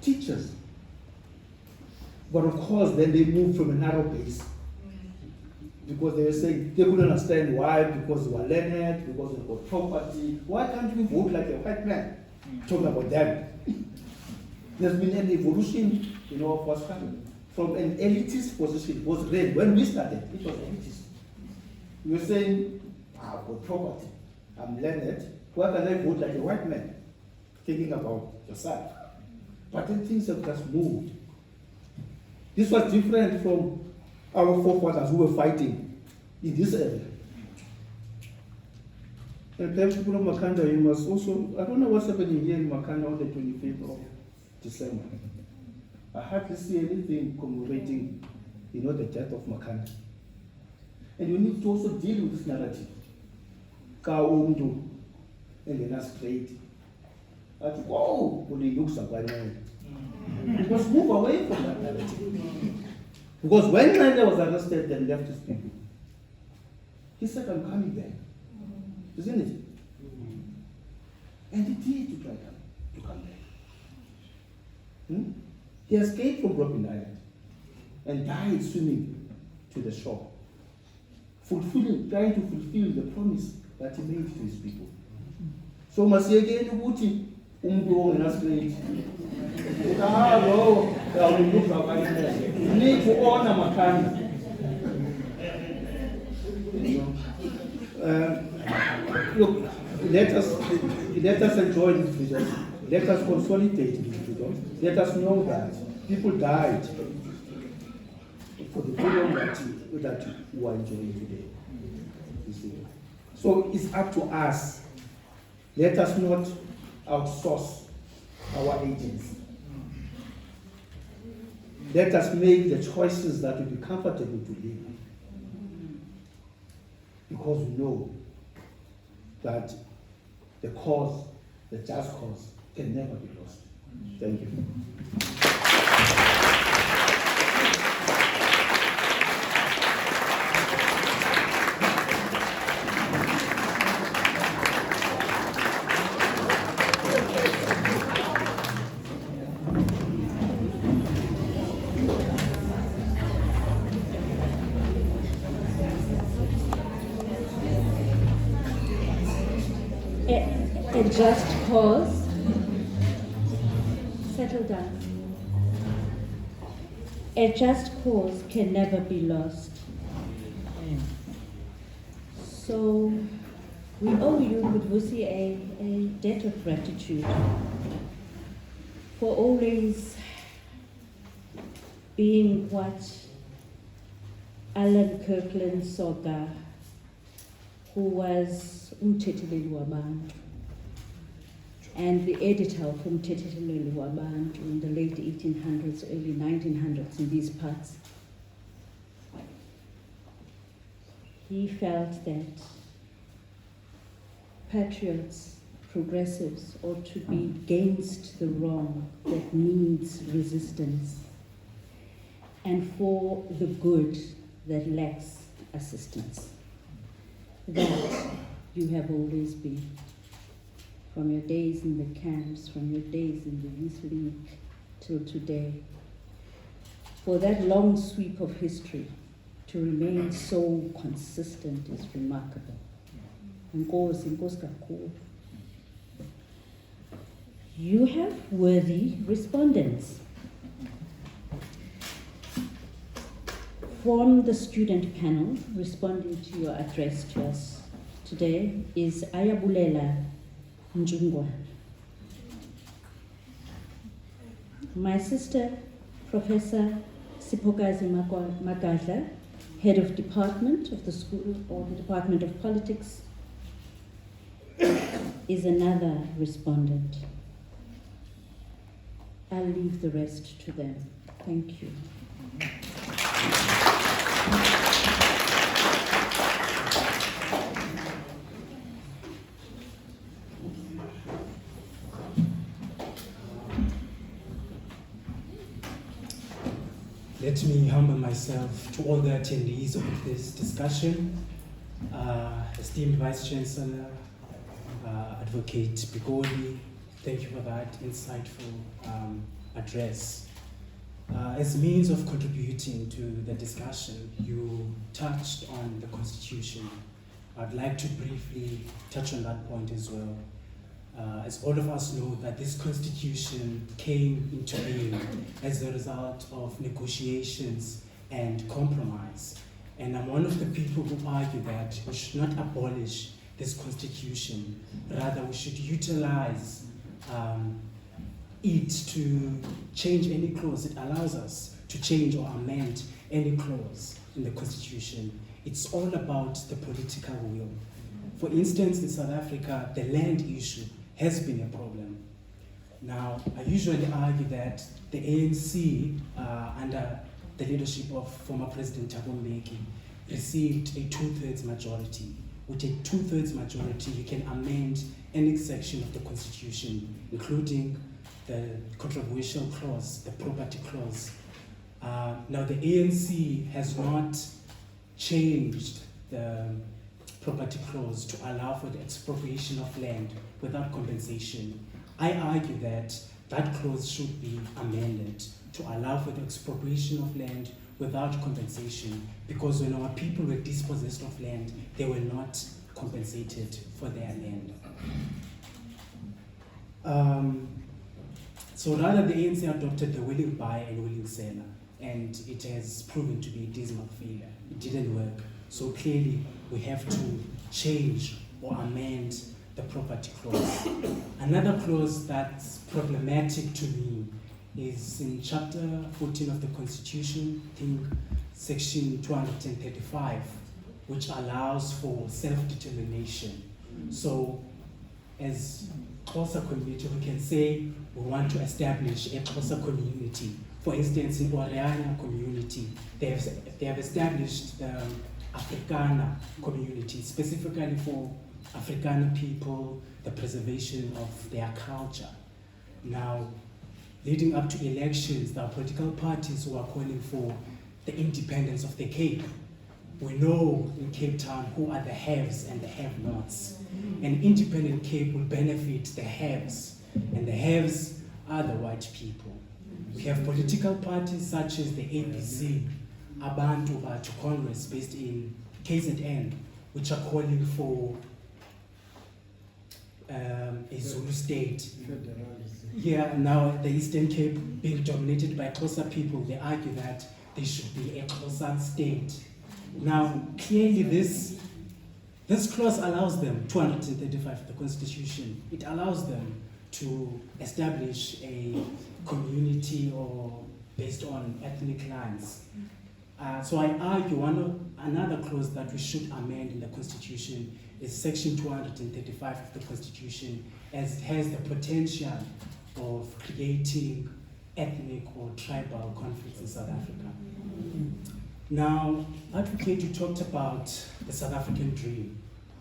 teachers. But of course, then they moved from a narrow base. Because they were saying they couldn't understand why, because they were learned, because they got property. Why can't we vote like a white man? Talking about them. There's been an evolution, of what's happening. From an elitist position, it was red. When we started, it was elitist. We were saying, I've got property, I'm learned, why can I vote like a white man? Thinking about yourself. But then things have just moved. This was different from our forefathers who were fighting in this area. And perhaps people of Makanda, you must also, I don't know what's happening here in Makanda on the 25th of December. I hardly see anything commemorating, the death of Makanda. And we need to also deal with this narrative. Ka umntu engena straight. Athi, whoa, looks like we must move away from that narrative. Because when Nanda was arrested and left his people, he said, I'm coming back. Isn't it? And he did to try to come back. He escaped from Robben Island and died swimming to the shore, trying to fulfill the promise that he made to his people. So Masiageni Wuti, umuntu ongenastraight lo uyawulook like you need to honor Makanda. Look, let us enjoy this freedom. Let us consolidate this freedom. Let us know that people died for the freedom that we are enjoying today. You see. So it's up to us. Let us not outsource our agents. Let us make the choices that will be comfortable to live. Because we know that the cause, the just cause, can never be lost. Thank you. A just cause. Settle down. A just cause can never be lost. So we owe you, Adv Vusi, a debt of gratitude for always being what Alan Kirkland Soga, who was umthetheli wabantu and the editor of umthetheli wabantu in the late 1800s, early 1900s in these parts. He felt that patriots, progressives, ought to be against the wrong that needs resistance and for the good that lacks assistance. That you have always been. From your days in the camps, from your days in the Youth League till today. For that long sweep of history to remain so consistent is remarkable. Nkosi kakhulu. You have worthy respondents. From the student panel responding to your address to us today is Ayabulela Njungwa. My sister, Professor Sipokazi Magadla, Head of Department of the School or the Department of Politics, is another respondent. I'll leave the rest to them. Thank you. Let me humble myself to all the attendees of this discussion. Esteemed Vice Chancellor, Advocate Pikoli, thank you for that insightful address. As means of contributing to the discussion, you touched on the Constitution. I'd like to briefly touch on that point as well. As all of us know, that this Constitution came into being as a result of negotiations and compromise. And I'm one of the people who argue that we should not abolish this Constitution. Rather, we should utilize it to change any clause. It allows us to change or amend any clause in the Constitution. It's all about the political will. For instance, in South Africa, the land issue has been a problem. Now, I usually argue that the ANC, under the leadership of former President Thabo Mbeki, received a 2/3 majority. With a 2/3 majority, you can amend any section of the Constitution, including the controversial clause, the property clause. Now, the ANC has not changed the property clause to allow for the expropriation of land without compensation. I argue that that clause should be amended to allow for the expropriation of land without compensation, because when our people were dispossessed of land, they were not compensated for their land. So rather, the ANC adopted the willing buyer and willing seller, and it has proven to be a dismal failure. It didn't work. So clearly, we have to change or amend the property clause. Another clause that's problematic to me is in chapter 14 of the Constitution, I think section 235, which allows for self-determination. So as Xhosa community, we can say we want to establish a Xhosa community. For instance, in Oriana community, they have established the Afrikaner community, specifically for Afrikaner people, the preservation of their culture. Now, leading up to elections, there are political parties who are calling for the independence of the Cape. We know in Cape Town who are the haves and the have-nots. An independent Cape will benefit the haves, and the haves are the white people. We have political parties such as the ABC, Abantu Batho Congress, based in KZN, which are calling for a Zulu state. Here now, the Eastern Cape being dominated by Xhosa people, they argue that there should be a Xhosa state. Now, clearly this clause allows them, 235 of the Constitution, it allows them to establish a community or based on ethnic lines. So I argue another clause that we should amend in the Constitution is section 235 of the Constitution, as it has the potential of creating ethnic or tribal conflicts in South Africa. Now, Advocate, you talked about the South African dream.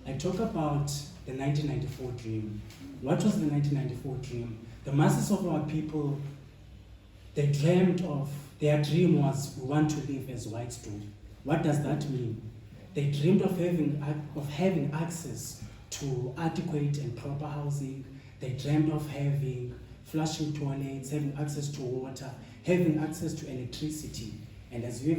I talk about the 1994 dream. What was the 1994 dream? The masses of our people, they dreamed of, their dream was, we want to live as whites do. What does that mean? They dreamed of having access to adequate and proper housing. They dreamed of having flushing toilets, having access to water, having access to electricity. And as you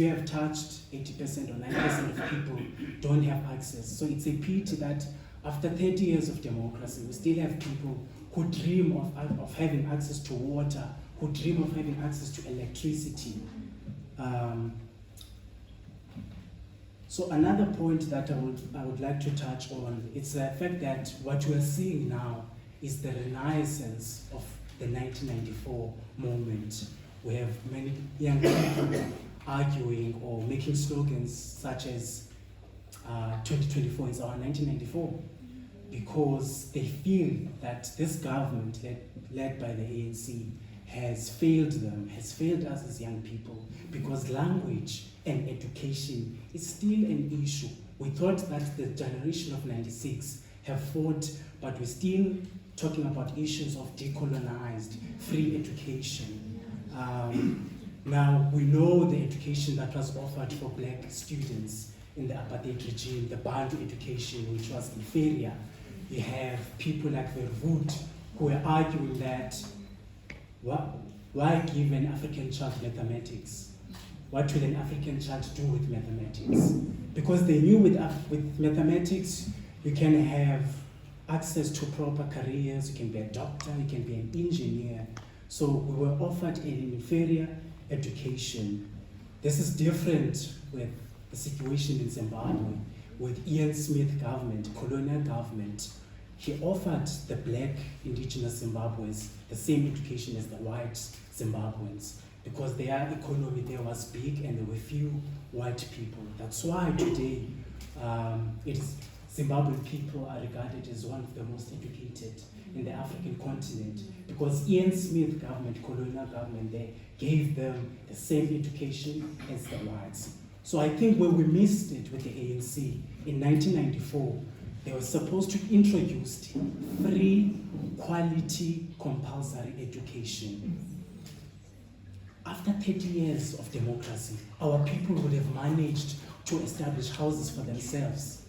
have touched, 80% or 90% of people don't have access. So it's a pity that after 30 years of democracy, we still have people who dream of having access to water, who dream of having access to electricity. So another point that I would like to touch on is the fact that what we are seeing now is the renaissance of the 1994 movement. We have many young people arguing or making slogans such as 2024 is our 1994, because they feel that this government led by the ANC has failed them, has failed us as young people, because language and education is still an issue. We thought that the generation of 96 have fought, but we're still talking about issues of decolonized, free education. Now, we know the education that was offered for black students in the apartheid regime, the Bantu education, which was inferior. You have people like Verwoerd who were arguing that why give an African child mathematics? What will an African child do with mathematics? Because they knew with mathematics, you can have access to proper careers, you can be a doctor, you can be an engineer. So we were offered an inferior education. This is different with the situation in Zimbabwe, with Ian Smith government, colonial government. He offered the black indigenous Zimbabweans the same education as the white Zimbabweans, because their economy there was big and there were few white people. That's why today Zimbabwean people are regarded as one of the most educated in the African continent, because Ian Smith government, colonial government, they gave them the same education as the whites. So I think where we missed it with the ANC in 1994, they were supposed to introduce free, quality, compulsory education. After 30 years of democracy, our people would have managed to establish houses for themselves.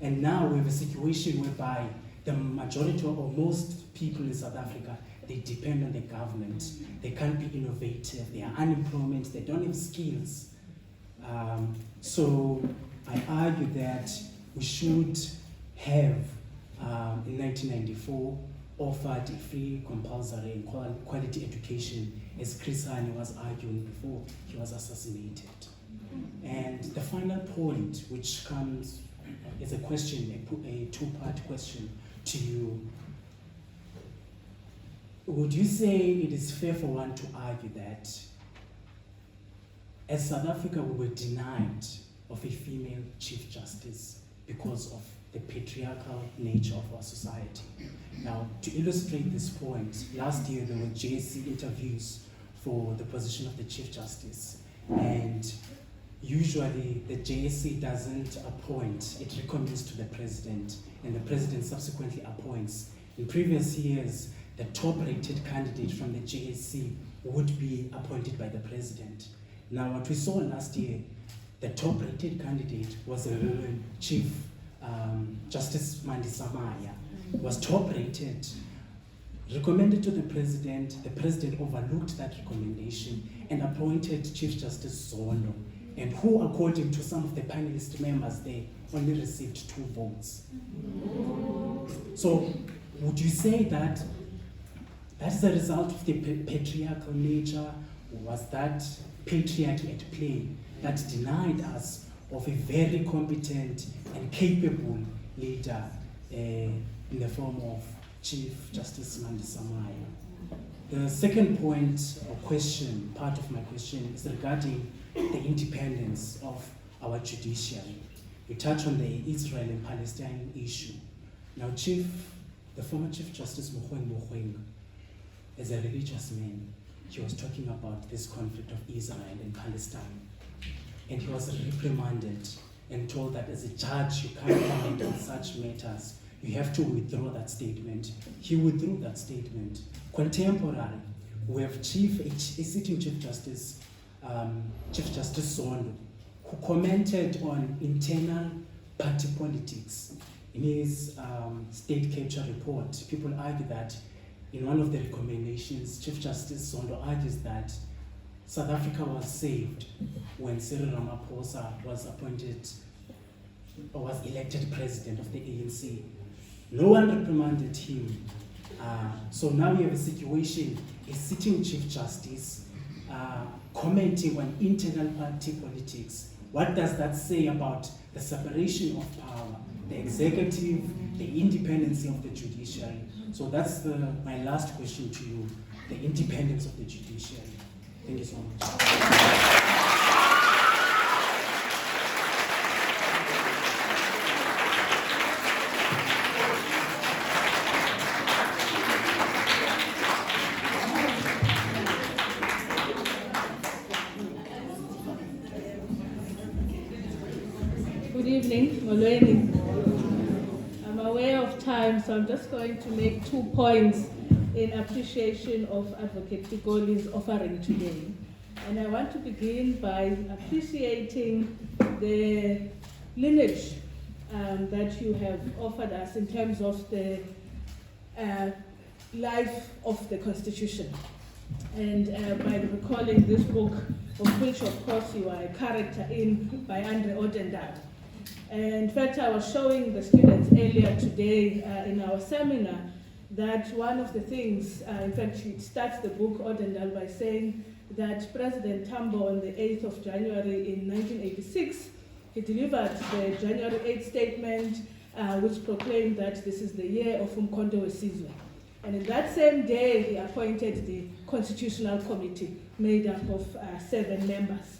And now we have a situation whereby the majority or most people in South Africa, they depend on the government. They can't be innovative, they are unemployment, they don't have skills. So I argue that we should have, in 1994, offered a free, compulsory, and quality education, as Chris Hani was arguing before he was assassinated. And the final point, which comes as a question, a two-part question to you, would you say it is fair for one to argue that as South Africa we were denied of a female Chief Justice because of the patriarchal nature of our society? Now, to illustrate this point, last year there were JSC interviews for the position of the Chief Justice, and usually the JSC doesn't appoint, it recommends to the president, and the president subsequently appoints. In previous years, the top-rated candidate from the JSC would be appointed by the president. Now, what we saw last year, the top-rated candidate was a woman, Chief Justice Mandi Samaya, was top-rated, recommended to the president overlooked that recommendation and appointed Chief Justice Zondo, and who, according to some of the panelist members there, only received 2 votes. So, would you say that that is a result of the patriarchal nature? Was that patriarchy at play that denied us of a very competent and capable leader in the form of Chief Justice Mandi Samaya? The second point or question, part of my question, is regarding the independence of our judiciary. We touch on the Israel and Palestine issue. Now, the former Chief Justice Mogoeng, as a religious man, he was talking about this conflict of Israel and Palestine. And he was reprimanded and told that as a judge, you can't comment on such matters. You have to withdraw that statement. He withdrew that statement. Contemporary, we have a sitting Chief Justice, Chief Justice Zondo, who commented on internal party politics. In his state capture report, people argue that in one of the recommendations, Chief Justice Zondo argues that South Africa was saved when Cyril Ramaphosa was appointed or was elected president of the ANC. No one reprimanded him. So now we have a situation, a sitting Chief Justice commenting on internal party politics. What does that say about the separation of power, the executive, the independence of the judiciary? So that's my last question to you, the independence of the judiciary. Thank you so much. Good evening, Molweni. I'm aware of time, so I'm just going to make 2 points in appreciation of Advocate Pikoli's offering today. And I want to begin by appreciating the lineage that you have offered us in terms of the life of the Constitution. And by recalling this book, of which of course you are a character in, by Andre Odendal. In fact, I was showing the students earlier today in our seminar that one of the things, in fact, it starts the book Odendal by saying that President Tambo on the 8th of January in 1986, he delivered the January 8th statement which proclaimed that this is the year of Umkhonto weSizwe. And in that same day, he appointed the Constitutional Committee made up of 7 members.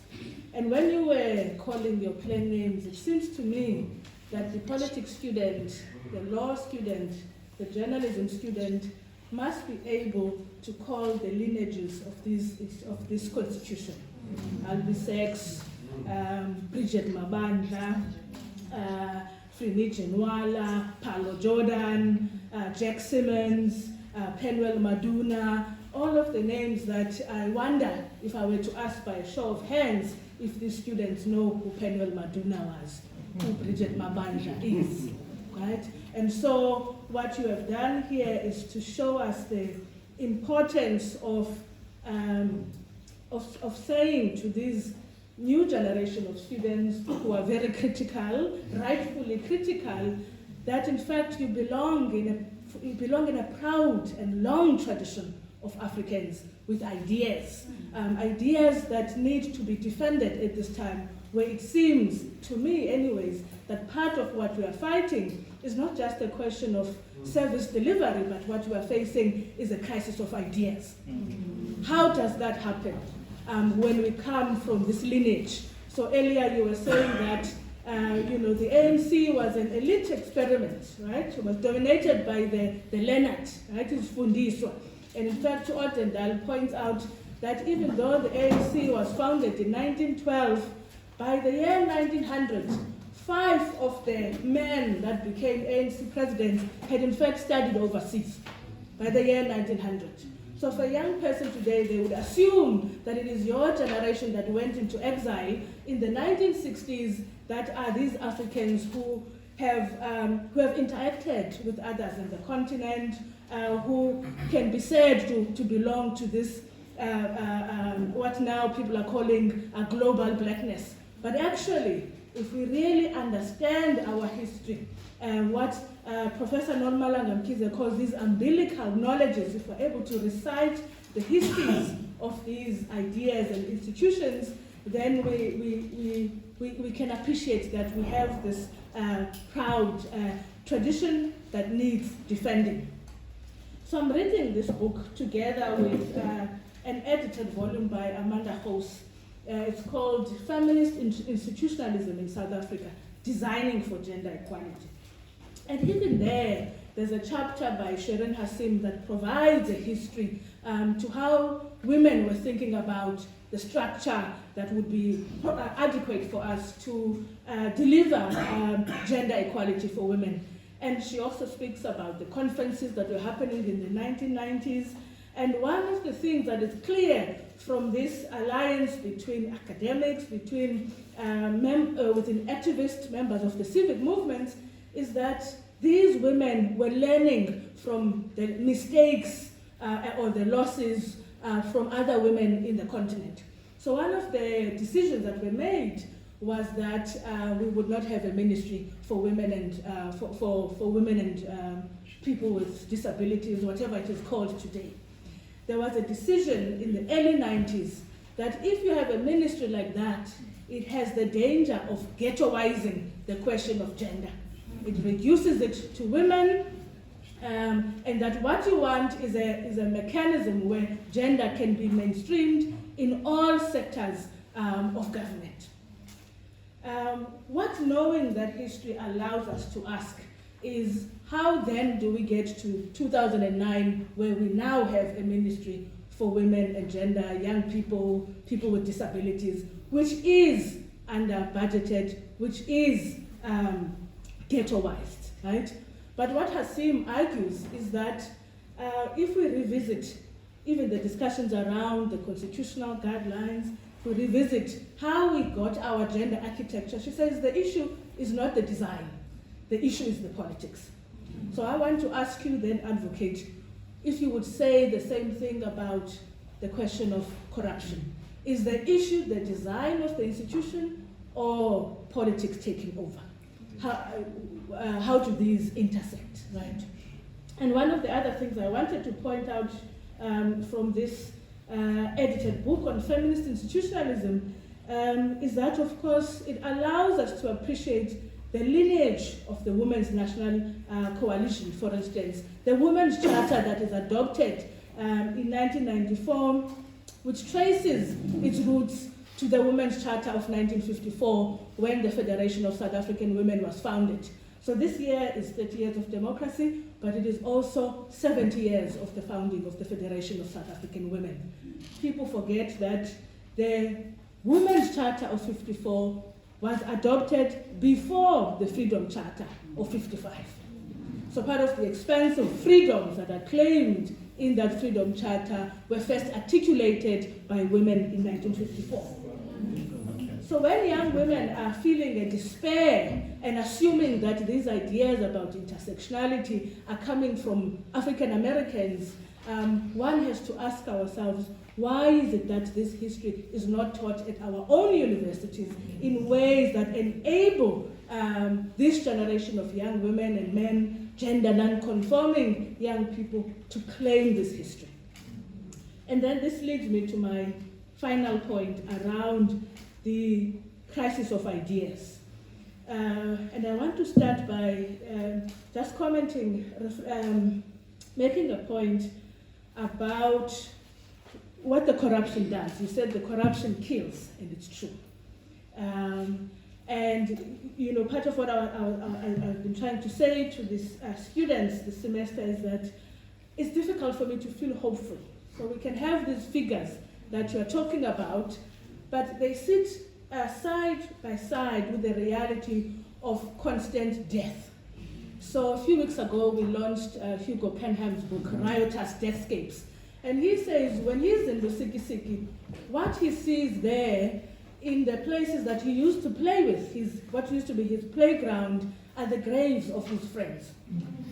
And when you were calling your clan names, it seems to me that the politics student, the law student, the journalism student must be able to call the lineages of this constitution. Albie Sachs, Bridget Mabandla, Frini Genwala, Paulo Jordan, Jack Simmons, Penwell Maduna, all of the names that I wonder if I were to ask by a show of hands if these students know who Penwell Maduna was, who Bridget Mabandla is, right? And so what you have done here is to show us the importance of saying to these new generation of students who are very critical, rightfully critical, that in fact you belong in a belong in a proud and long tradition of Africans with ideas, ideas that need to be defended at this time, where it seems, to me anyways, that part of what we are fighting is not just a question of service delivery, but what we are facing is a crisis of ideas. How does that happen when we come from this lineage? So earlier you were saying that the ANC was an elite experiment, right? It was dominated by the learned, right? It's Fundiswa. And in fact, Ottendal points out that even though the ANC was founded in 1912, by the year 1900, 5 of the men that became ANC presidents had in fact studied overseas by the year 1900. So for a young person today, they would assume that it is your generation that went into exile in the 1960s that are these Africans who have interacted with others in the continent, who can be said to belong to this, what now people are calling a global blackness. But actually, if we really understand our history, what Professor Normalanga Mkize calls these umbilical knowledges, if we're able to recite the histories of these ideas and institutions, then we can appreciate that we have this proud tradition that needs defending. So I'm reading this book together with an edited volume by Amanda House. It's called Feminist Institutionalism in South Africa, Designing for Gender Equality. And even there's a chapter by Sharon Hassim that provides a history to how women were thinking about the structure that would be adequate for us to deliver gender equality for women. And she also speaks about the conferences that were happening in the 1990s. And one of the things that is clear from this alliance between academics, between within activist members of the civic movements, is that these women were learning from the mistakes or the losses from other women in the continent. So one of the decisions that were made was that we would not have a ministry for women and for women and people with disabilities, whatever it is called today. There was a decision in the early 90s that if you have a ministry like that, it has the danger of ghettoizing the question of gender. It reduces it to women, and that what you want is a mechanism where gender can be mainstreamed in all sectors of government. What knowing that history allows us to ask is, how then do we get to 2009, where we now have a ministry for women and gender, young people, people with disabilities, which is under-budgeted, which is ghettoized, right? But what Hassim argues is that if we revisit even the discussions around the constitutional guidelines, if we revisit how we got our gender architecture, she says the issue is not the design, the issue is the politics. So I want to ask you then, advocate, if you would say the same thing about the question of corruption. Is the issue the design of the institution or politics taking over? How do these intersect, right? And one of the other things I wanted to point out from this edited book on feminist institutionalism is that, of course, it allows us to appreciate the lineage of the Women's National Coalition, for instance, the Women's Charter that is adopted in 1994, which traces its roots to the Women's Charter of 1954, when the Federation of South African Women was founded. So this year is 30 years of democracy, but it is also 70 years of the founding of the Federation of South African Women. People forget that the Women's Charter of 54 was adopted before the Freedom Charter of 55. So part of the expansive freedoms that are claimed in that Freedom Charter were first articulated by women in 1954. So when young women are feeling a despair and assuming that these ideas about intersectionality are coming from African Americans, one has to ask ourselves, why is it that this history is not taught at our own universities in ways that enable this generation of young women and men gender non-conforming young people to claim this history. And then this leads me to my final point around the crisis of ideas. And I want to start by just commenting, making a point about what the corruption does. You said the corruption kills, and it's true. And you know, part of what I've been trying to say to these students this semester is that it's difficult for me to feel hopeful. So we can have these figures that you're talking about, but they sit side by side with the reality of constant death. So a few weeks ago, we launched Hugo Penham's book, Riotous Deathscapes. And he says when he's in Lusikisiki, what he sees there in the places that he used to play with, what used to be his playground, are the graves of his friends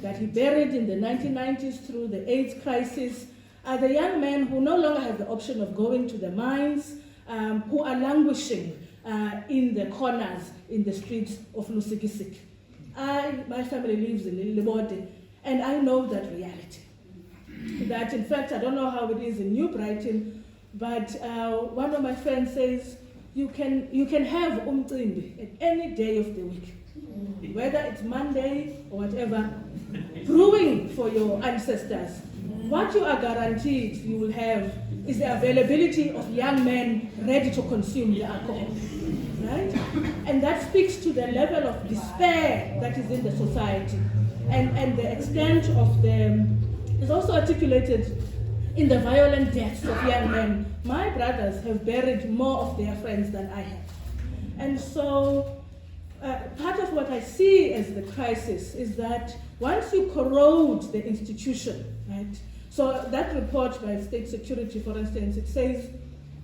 that he buried in the 1990s through the AIDS crisis, are the young men who no longer have the option of going to the mines, who are languishing in the corners, in the streets of Lusikisiki. My family lives in Lilibode, and I know that reality. That in fact, I don't know how it is in New Brighton, but one of my friends says, you can have umcimbi at any day of the week, whether it's Monday or whatever, brewing for your ancestors. What you are guaranteed you will have is the availability of young men ready to consume the alcohol, right? And that speaks to the level of despair that is in the society, and the extent of them is also articulated in the violent deaths of young men. My brothers have buried more of their friends than I have. And so part of what I see as the crisis is that once you corrode the institution, right? So that report by State Security, for instance, it says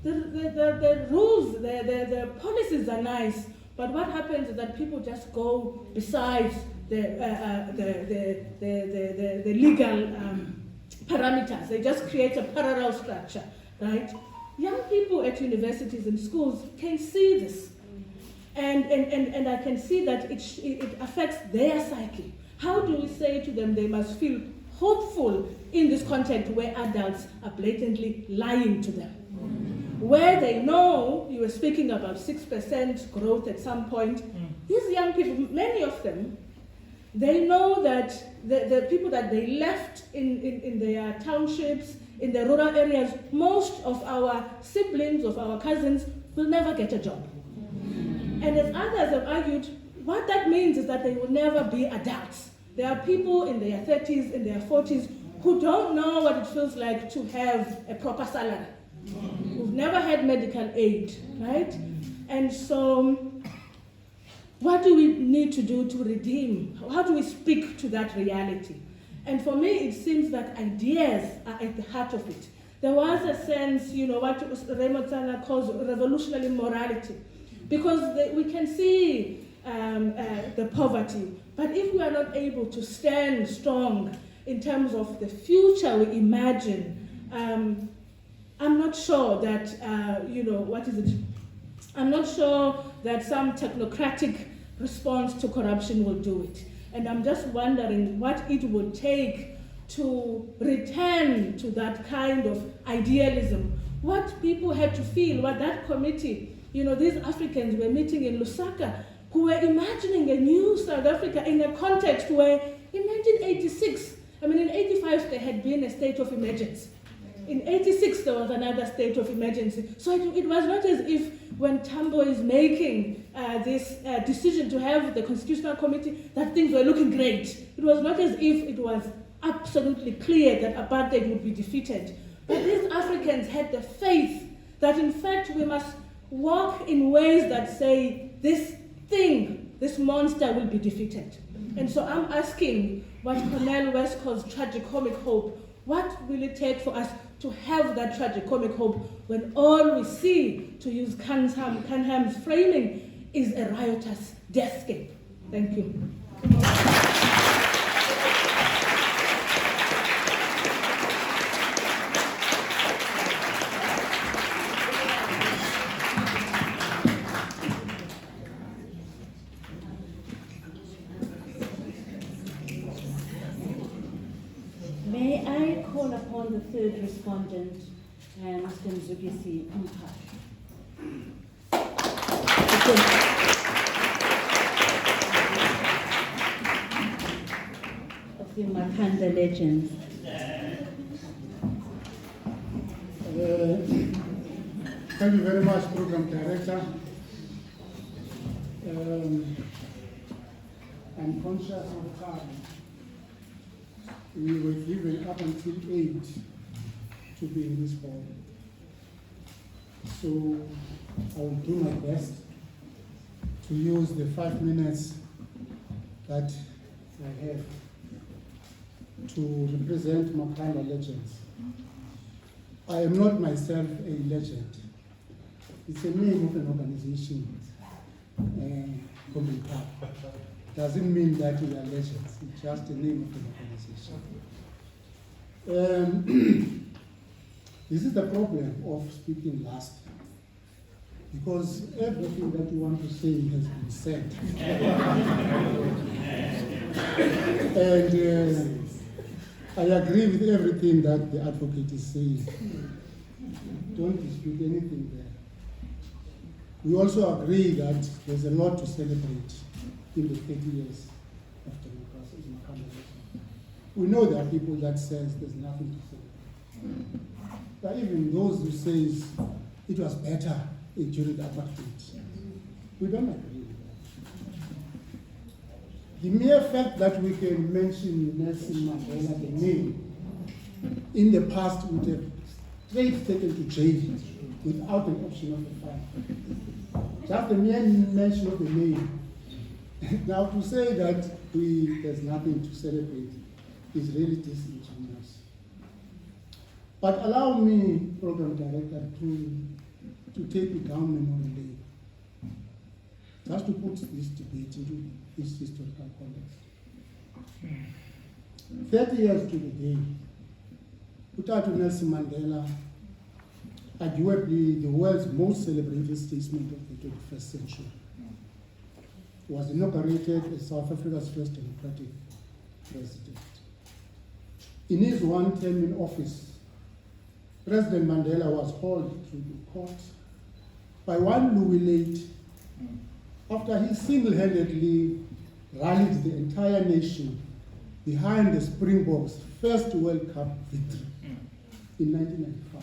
the rules, the policies are nice, but what happens is that people just go besides the legal parameters. They just create a parallel structure, right? Young people at universities and schools can see this, and I can see that it affects their psyche. How do we say to them they must feel hopeful in this context where adults are blatantly lying to them? Where they know, you were speaking about 6% growth at some point, these young people, many of them, they know that the people that they left in their townships, in the rural areas, most of our siblings, of our cousins, will never get a job. And as others have argued, what that means is that they will never be adults. There are people in their 30s, in their 40s, who don't know what it feels like to have a proper salary, who've never had medical aid, right? And so, what do we need to do to redeem? How do we speak to that reality? And for me, it seems that ideas are at the heart of it. There was a sense, you know, what Raymond Sana calls revolutionary morality, because we can see the poverty, but if we are not able to stand strong in terms of the future we imagine, I'm not sure that, I'm not sure that some technocratic response to corruption will do it. And I'm just wondering what it will take to return to that kind of idealism. What people had to feel, what that committee, you know, these Africans were meeting in Lusaka, who were imagining a new South Africa in a context where in 1986, in 85 there had been a state of emergency. In 86 there was another state of emergency. So it was not as if when Tambo is making this decision to have the Constitutional Committee that things were looking great. It was not as if it was absolutely clear that apartheid would be defeated. But these Africans had the faith that in fact we must walk in ways that say this thing, this monster will be defeated. And so I'm asking what Cornel West calls tragicomic hope. What will it take for us to have that tragicomic hope when all we see, to use Canham's framing, is a riotous deathscape? Thank you. call upon the third respondent, Mr. Mzugisi Mphahle. Of the Makanda legends. Thank you very much, Program Director. I'm conscious of time. We were given up until 8 to be in this hall. So I will do my best to use the 5 minutes that I have to represent Makanda legends. I am not myself a legend. It's a name of an organization. Doesn't mean that we are legends. It's just the name of an organization. This is the problem of speaking last, because everything that you want to say has been said. And I agree with everything that the advocate is saying. Don't dispute anything there. We also agree that there's a lot to celebrate in the 30 years of democracy in Makanda. We know there are people that says there's nothing to celebrate. But even those who say it was better during the apartheid, we don't agree with that. The mere fact that we can mention Nelson Mandela, the name, in the past would have straight taken to jail without an option of the file. Just the mere mention of the name. Now to say that there's nothing to celebrate is really disingenuous. But allow me, Program Director, to take you down memory lane. Just to put this debate into its historical context. 30 years to the day, Utatu Nelson Mandela, arguably the world's most celebrated statesman of the 21st century, was inaugurated as South Africa's first democratic president. In his one term in office, President Mandela was hauled to the court by one Louis Late after he single-handedly rallied the entire nation behind the Springboks' first World Cup victory in 1995.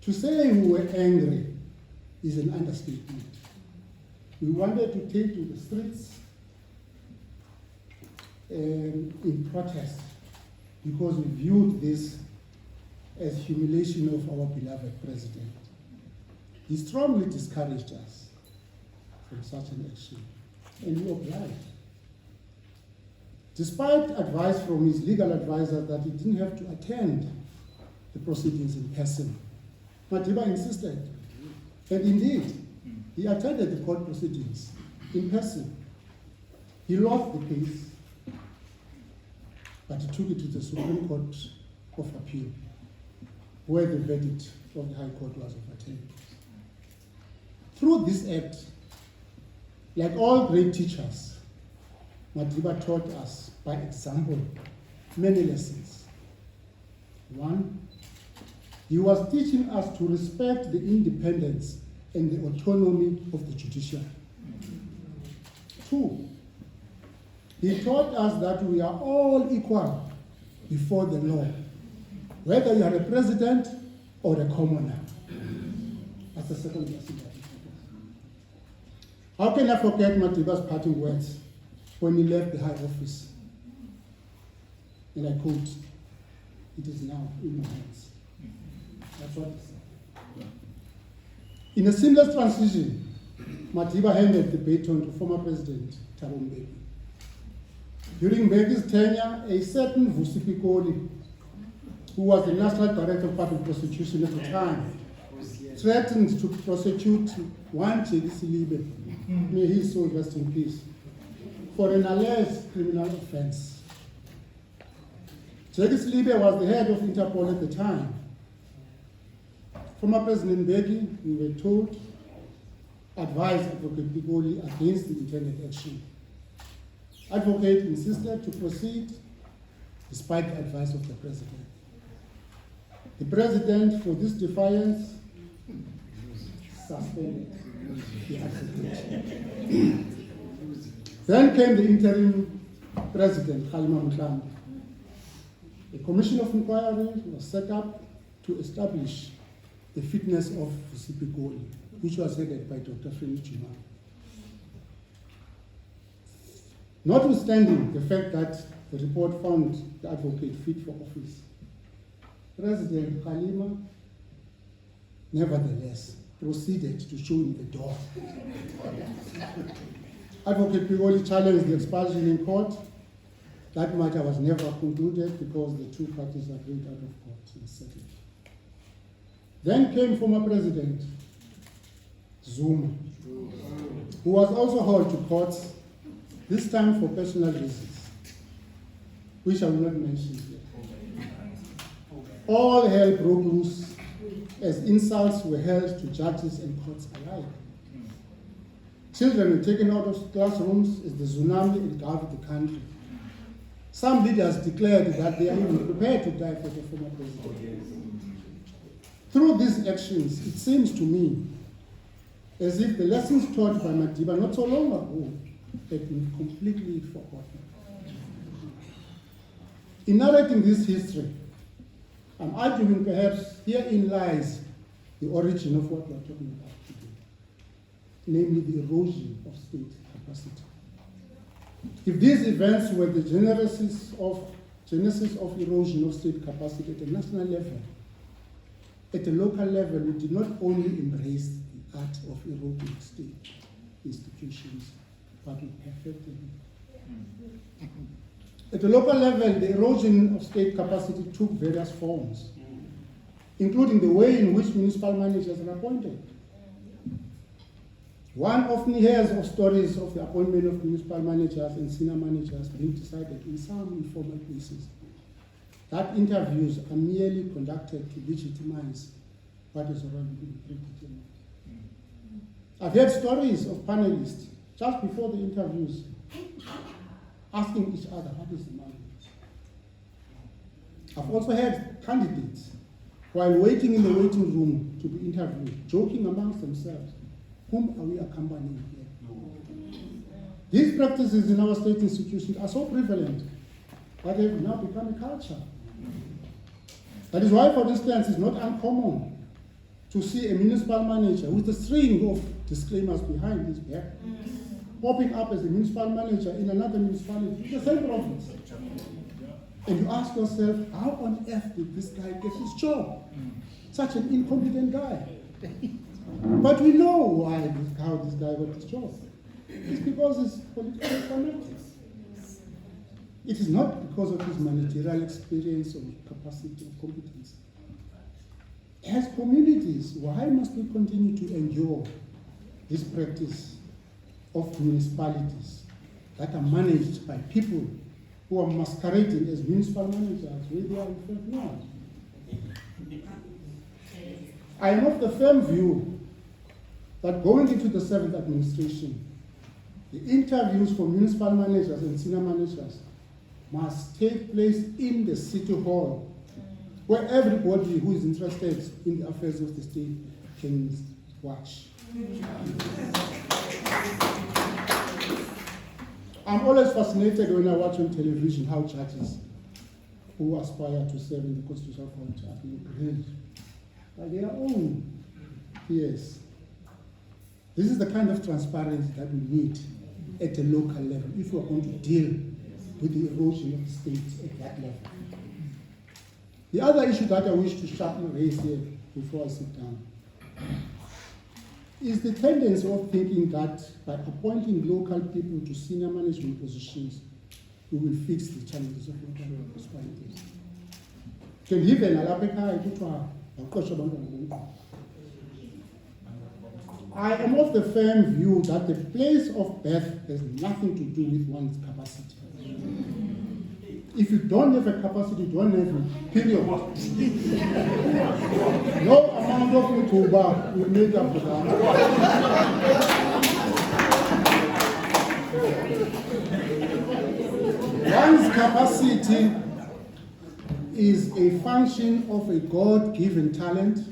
To say we were angry is an understatement. We wanted to take to the streets in protest because we viewed this as humiliation of our beloved president. He strongly discouraged us from such an action, and we obliged. Despite advice from his legal advisor that he didn't have to attend the proceedings in person, Madiba insisted, and indeed, he attended the court proceedings in person. He lost the case, but he took it to the Supreme Court of Appeal, where the verdict of the High Court was overturned. Through this act, like all great teachers, Madiba taught us, by example, many lessons. One, he was teaching us to respect the independence and the autonomy of the judiciary. Two, he taught us that we are all equal before the law, whether you are a president or a commoner. That's the second lesson. How can I forget Madiba's parting words when he left the high office? And I quote, "It is now in your hands." That's what he said. In a seamless transition, Madiba handed the baton to former President Thabo Mbeki. During Mbeki's tenure, a certain Vusi Pikoli, who was the National Director of Public Prosecution at the time, threatened to prosecute one Jegisi Libe, may his soul rest in peace, for an alleged criminal offense. Jegisi Libe was the head of Interpol at the time. Former President Mbeki, we were told, advised Advocate Pikoli against the intended action. Advocate insisted to proceed, despite the advice of the president. The president, for this defiance, suspended the advocate. Then came the interim president, Khalima Mutlambi. A commission of inquiry was set up to establish the fitness of Vusi Pikoli, which was headed by Dr. Freni Juma. Notwithstanding the fact that the report found the advocate fit for office, President Khalima nevertheless proceeded to show him the door. Advocate Pikoli challenged the expulsion in court. That matter was never concluded because the two parties agreed out of court and settled. Then came former President Zuma, who was also hauled to court, this time for personal reasons, which I will not mention here. All hell broke loose as insults were hurled to judges and courts alike. Children were taken out of classrooms as the tsunami engulfed the country. Some leaders declared that they are even prepared to die for the former president. Through these actions, it seems to me as if the lessons taught by Madiba not so long ago had been completely forgotten. In narrating this history, I'm arguing perhaps herein lies the origin of what we're talking about today, namely the erosion of state capacity. If these events were the genesis of erosion of state capacity at a national level, at a local level, we did not only embrace the art of eroding state institutions, but we perfected it. At the local level, the erosion of state capacity took various forms, including the way in which municipal managers are appointed. One often hears of stories of the appointment of municipal managers and senior managers being decided in some informal places. That interviews are merely conducted to legitimize what has already been predetermined. I've heard stories of panelists just before the interviews asking each other, what is the money? I've also heard candidates, while waiting in the waiting room to be interviewed, joking amongst themselves, whom are we accompanying here? These practices in our state institutions are so prevalent that they have now become a culture. That is why, for instance, it's not uncommon to see a municipal manager with a string of disclaimers behind his back, popping up as a municipal manager in another municipality, the same province. And you ask yourself, how on earth did this guy get his job? Such an incompetent guy. But we know how this guy got his job. It's because he's politically connected. It is not because of his managerial experience or capacity or competence. As communities, why must we continue to endure this practice of municipalities that are managed by people who are masquerading as municipal managers where they are in fact not? I am of the firm view that going into the 7th administration, the interviews for municipal managers and senior managers must take place in the city hall, where everybody who is interested in the affairs of the state can watch. I'm always fascinated when I watch on television how judges who aspire to serve in the Constitutional Court are being grilled by their own peers. This is the kind of transparency that we need at a local level if we are going to deal with the erosion of the state at that level. The other issue that I wish to sharply raise here before I sit down is the tendency of thinking that by appointing local people to senior management positions, we will fix the challenges of local municipalities. I am of the firm view that the place of birth has nothing to do with one's capacity. If you don't have a capacity, you don't have it, period. No amount of Mutuba will make up for that. One's capacity is a function of a God-given talent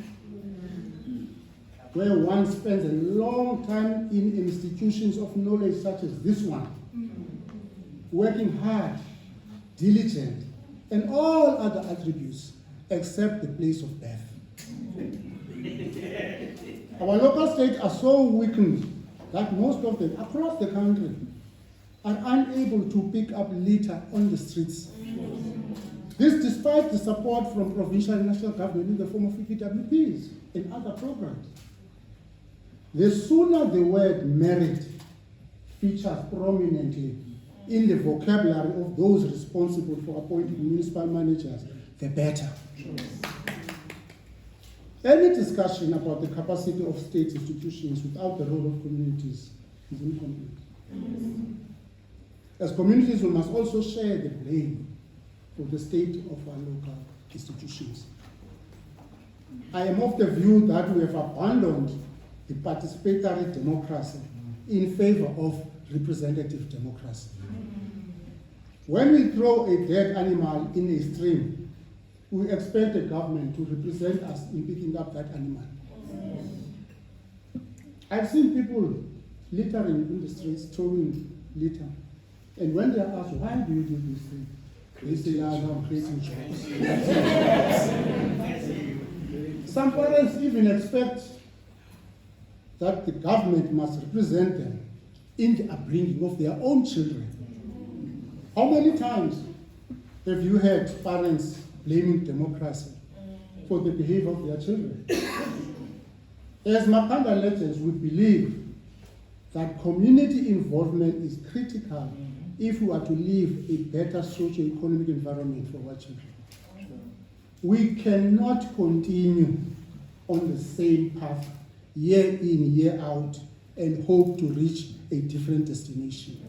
where one spends a long time in institutions of knowledge such as this one, working hard, diligent, and all other attributes except the place of birth. Our local states are so weakened that most of them across the country are unable to pick up litter on the streets. This despite the support from provincial and national government in the form of EPWPs and other programs. The sooner the word merit features prominently in the vocabulary of those responsible for appointing municipal managers, the better. Any discussion about the capacity of state institutions without the role of communities is incomplete. As communities, we must also share the blame for the state of our local institutions. I am of the view that we have abandoned the participatory democracy in favor of representative democracy. When we throw a dead animal in a stream, we expect the government to represent us in picking up that animal. I've seen people littering in the streets, throwing litter. And when they are asked, why do you do this thing? They say, I'm creating jobs. Some parents even expect that the government must represent them in the upbringing of their own children. How many times have you heard parents blaming democracy for the behavior of their children? As Mapanda legends, we believe that community involvement is critical if we are to live a better socio-economic environment for our children. We cannot continue on the same path year in, year out, and hope to reach a different destination.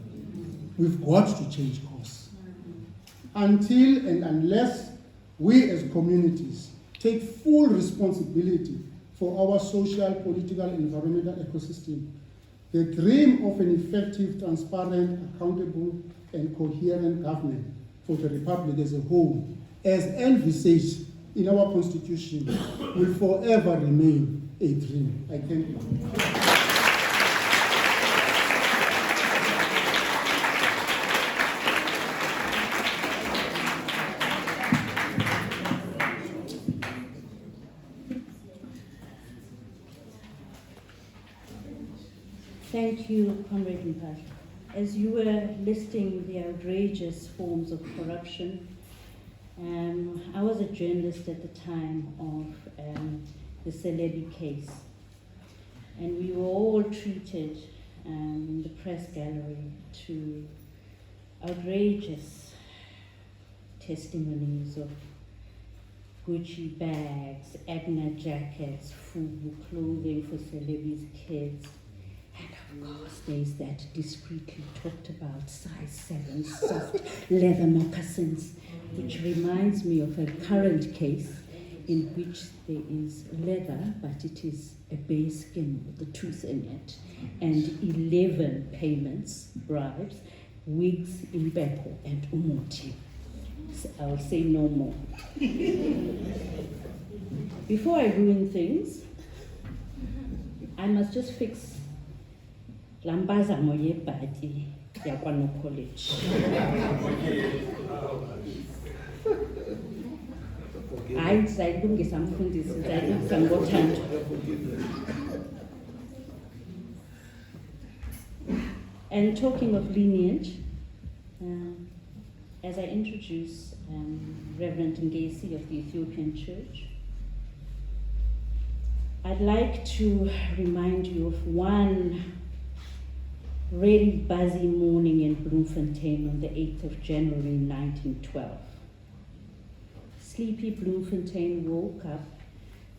We've got to change course. Until and unless we as communities take full responsibility for our social, political, and environmental ecosystem, the dream of an effective, transparent, accountable, and coherent government for the Republic as a whole, as envisaged in our Constitution, will forever remain a dream. I thank you. Thank you, Comrade Mpahla. As you were listing the outrageous forms of corruption, I was a journalist at the time of the Celebi case, and we were all treated in the press gallery to outrageous testimonies of Gucci bags, Agna jackets, FUBU clothing for Celebi's kids. And of course, there's that discreetly talked about size 7 soft leather moccasins, which reminds me of a current case in which there is leather, but it is a base skin with a tooth in it, and 11 payments, bribes, wigs in Beppo and Umuti. So I'll say no more. Before I ruin things, I must just fix Lambaza moye bati ya kwano college. Hayi sayilungisa mfundisi, sayilungisa ngothando. And talking of lineage, as I introduce Reverend Ngesi of the Ethiopian Church, I'd like to remind you of one really buzzy morning in Bloemfontein on the 8th of January 1912. Sleepy Bloemfontein woke up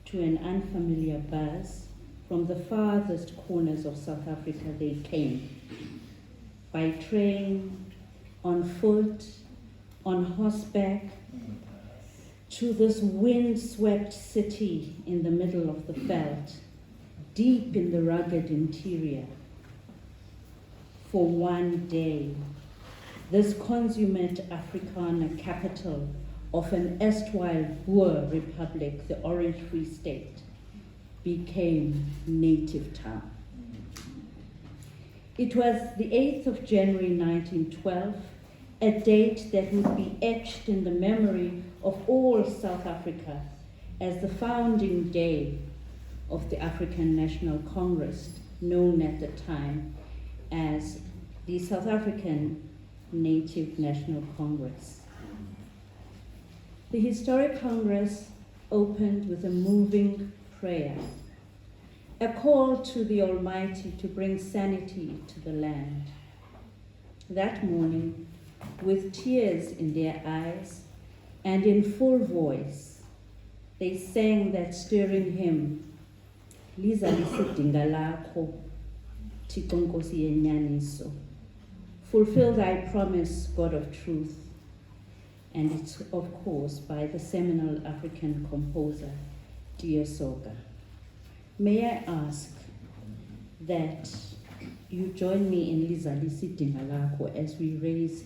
to an unfamiliar buzz from the farthest corners of South Africa they came. By train, on foot, on horseback, to this wind-swept city in the middle of the veldt, deep in the rugged interior. For one day, this consummate Afrikaner capital of an erstwhile Boer republic, the Orange Free State, became native town. It was the 8th of January 1912, a date that would be etched in the memory of all South Africa as the founding day of the African National Congress, known at the time as the South African Native National Congress. The historic Congress opened with a moving prayer, a call to the Almighty to bring sanity to the land. That morning, with tears in their eyes and in full voice, they sang that stirring hymn, Liza lisidinga lakho, Thixo Nkosi yenyaniso. Fulfill thy promise, God of truth. And it's, of course, by the seminal African composer, Tia Soga. May I ask that you join me in Liza lisidinga lakho as we raise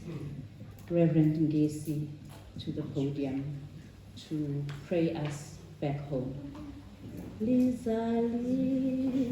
Reverend Ngesi to the podium to pray us back home. Liza lisidinga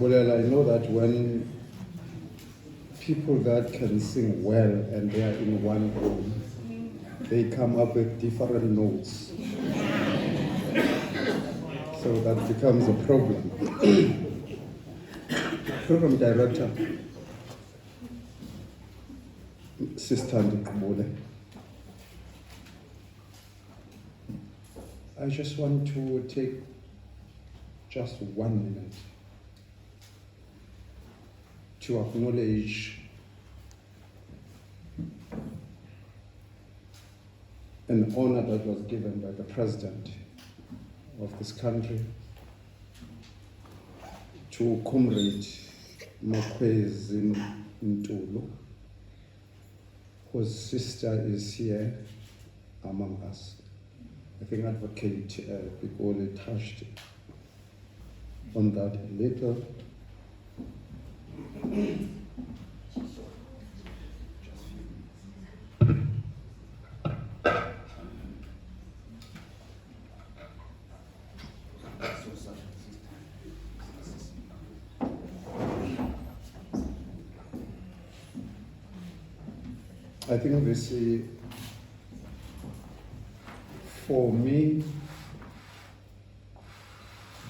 I know that when people that can sing well and they are in one room, they come up with different notes. So that becomes a problem. Program director, Sister Ndikubule. I just want to take just 1 minute to acknowledge an honor that was given by the President of this country to Comrade Makwezi Ntulu, whose sister is here among us. I think Advocate Pikoli touched on that a little. I think this, for me,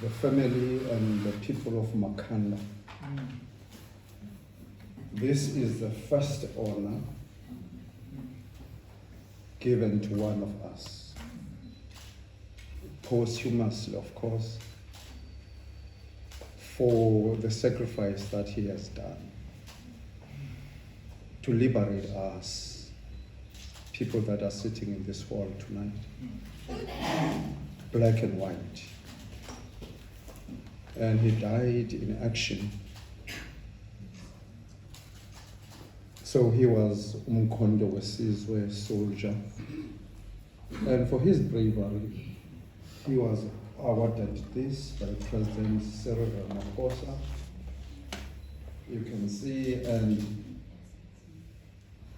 the family and the people of Makanda, this is the first honor given to one of us, posthumously, of course, for the sacrifice that he has done to liberate us, people that are sitting in this hall tonight, black and white. And he died in action. So he was Umkondo Wesizwe soldier. And for his bravery, he was awarded this by President Cyril Ramaphosa. You can see, and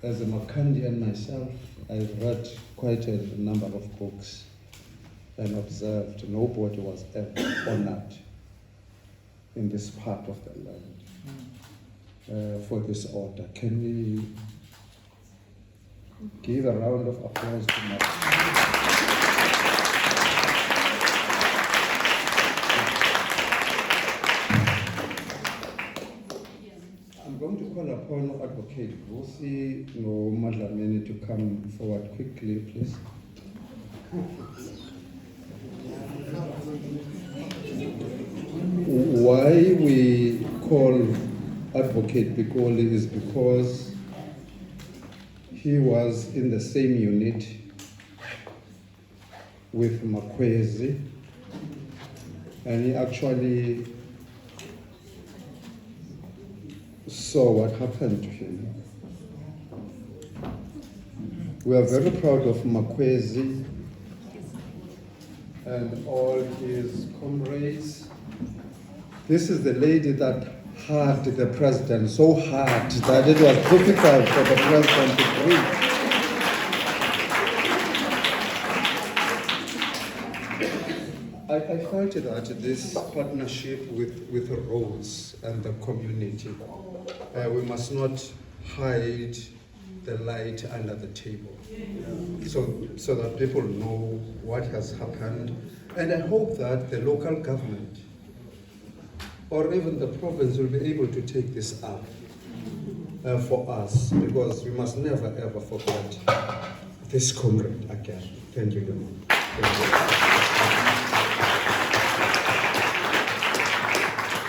as a Makandian myself, I've read quite a number of books and observed nobody was ever honored in this part of the land for this order. Can we give a round of applause to Makanda? I'm going to call upon Advocate Vusi Pikoli to come forward quickly, please. why we call Advocate Pikoli is because he was in the same unit with Makwezi, and he actually saw what happened to him. We are very proud of Makwezi and all his comrades. This is the lady that had the president so hard that it was difficult for the president to breathe. I felt that this partnership with Rose and the community, we must not hide the light under the table, so that people know what has happened. And I hope that the local government or even the province will be able to take this up for us, because we must never ever forget this comrade again. Thank you very much.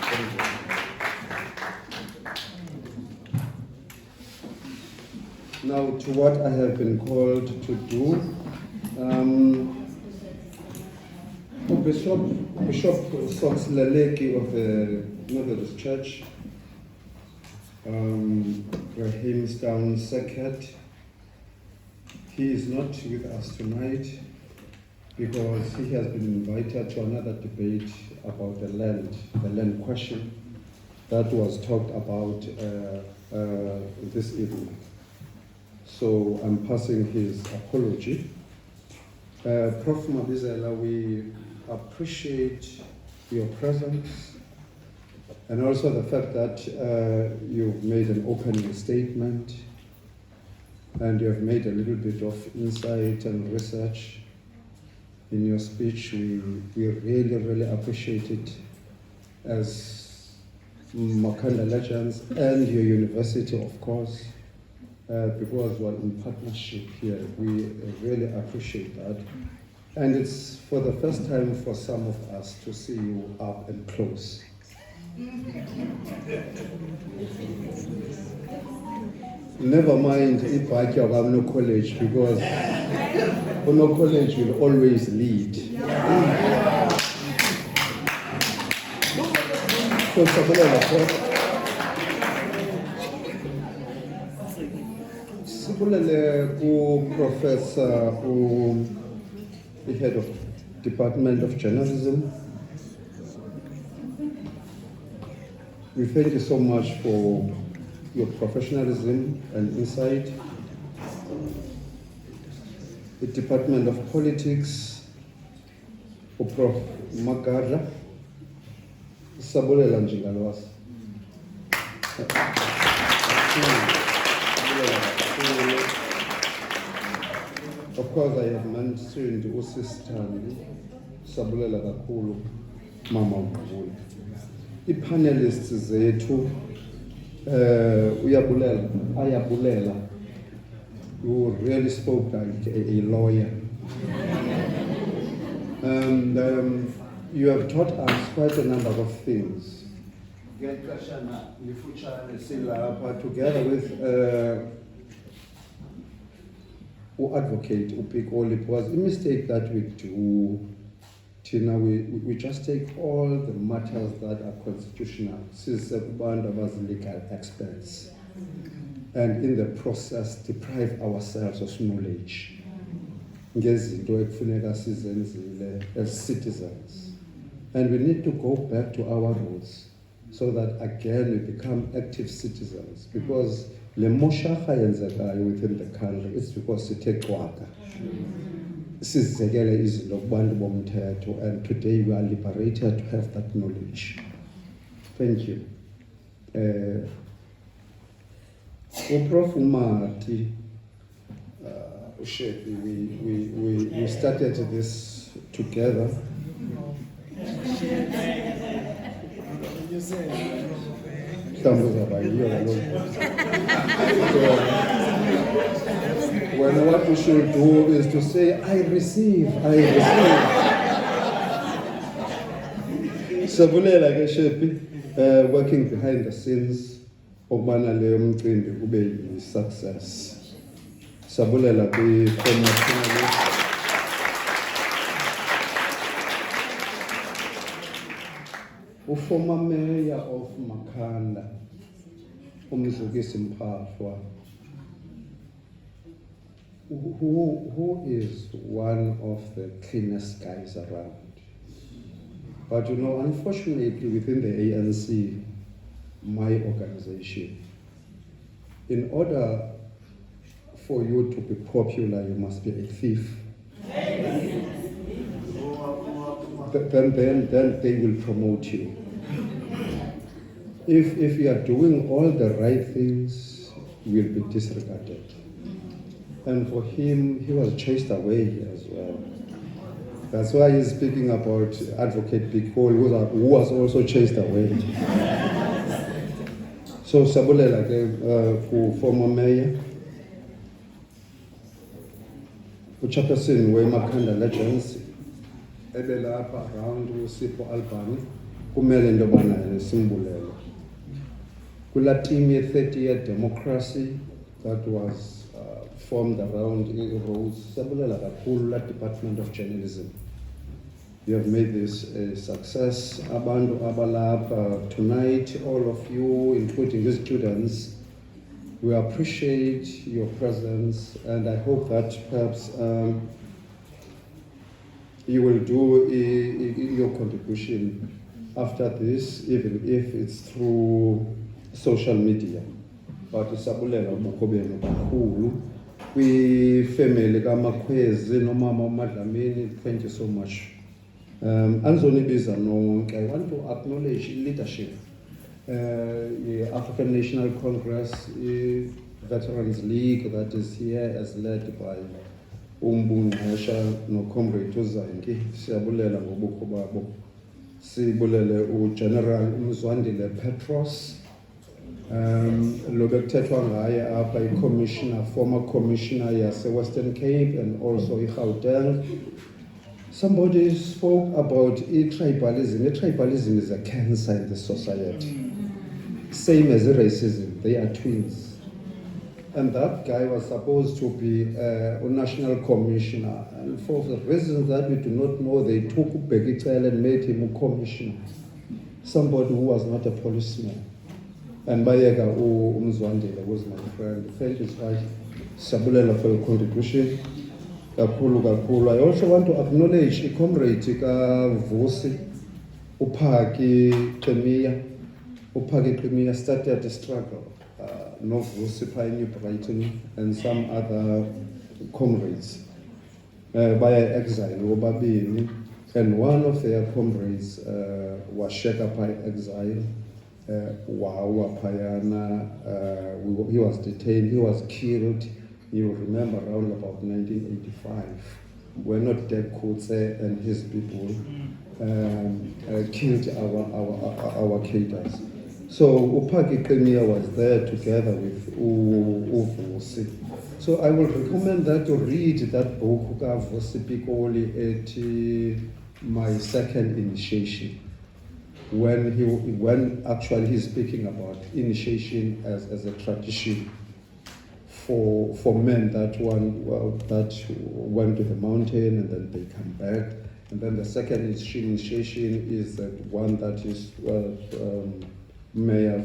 Thank you. Now, to what I have been called to do. Bishop Soxleleki of the Methodist Church, Rahimstown Circuit, he is not with us tonight because he has been invited to another debate about the land question that was talked about this evening. So I'm passing his apology. Prof. Mabizela, we appreciate your presence and also the fact that you've made an opening statement and you have made a little bit of insight and research in your speech. We really appreciate it as Makanda Legends and your university, of course. Because we're in partnership here, we really appreciate that. And it's for the first time for some of us to see you up and close. Never mind if I have no college, because no college will always lead. Sibulele ku Professor the head of Department of Journalism. We thank you so much for your professionalism and insight. The Department of Politics, Prof. Magadla, Sabulela Njigalwas. Of course, I have mentioned usisithandi Sabulela kakhulu Mama Mvula. I-panelists zethu ayabulela. You really spoke like a lawyer. And you have taught us quite a number of things. Together with Advocate Pikoli, it was a mistake that we do. Tina, we just take all the matters that are constitutional, since legal experts, and in the process deprive ourselves of knowledge as citizens. And we need to go back to our roots so that again we become active citizens, because le moshakha yenzekayo within the country is because sithe xwaka sizekele izinto kubantu bomthetho, and today we are liberated to have that knowledge. Thank you. Prof. Umati, we started this together. When what we should do is to say, I receive. Sabulela ke shepi. working behind the scenes ukubana leyo mcimbi ube yi-success. Sabulela kwi-former panelists. Former Mayor of Makhanda, Umzukisi Mphahlwa, who is one of the cleanest guys around. But you know, unfortunately, within the ANC, my organization, in order for you to be popular, you must be a thief. Then they will promote you. If you are doing all the right things, you will be disregarded. And for him, he was chased away as well. That's why he's speaking about Advocate Pikoli, who was also chased away. So Sabulela, former mayor, uchairperson we-Makhanda Legends, ebelapha around uSipho Albani, kumele into yobana simbulele. Kula team ye-30-year democracy that was formed around Rose, sabulela kakhulu la Department of Journalism. You have made this a success. Abantu abalapha tonight, all of you, including the students, we appreciate your presence, and I hope that perhaps you will do your contribution after this, even if it's through social media. But sabulela ubukho benu kakhulu kwi-family kaMakhwezi nomama uMadlamini. Thank you so much. Anzonibiza nonke. I want to acknowledge leadership. African National Congress, Veterans League that is here as led by Umbungasha no Comrade Uzangi. Siyabulela ngobukho babo. Sibulele uGeneral Umzwandile Petros. Lobekuthethwa ngaye apha i-commissioner, former commissioner yase-Western Cape and also i-Gauteng. Somebody spoke about tribalism. Tribalism is a cancer in the society. Same as racism, they are twins. And that guy was supposed to be a national commissioner. And for the reasons that we do not know, they took Begitel and made him a commissioner. Somebody who was not a policeman. And Bayega Umzwandile was my friend. Thank you so much, Sabulela, for your contribution. Kakhulu. I also want to acknowledge a comrade Adv Vusi Pikoli started the struggle. No Vusi Pikoli, Brighton, and some other comrades via exile, Obabini, and one of their comrades was shaken by exile. He was detained, he was killed. You remember around about 1985, when not Deb Kutse and his people killed our cadres. So Pikoli was there together with Vusi. So I will recommend that to read that book, Adv Vusi Pikoli, at my second initiation. When actually he's speaking about initiation as a tradition for men that went to the mountain and then they come back. And then the second initiation is the one that is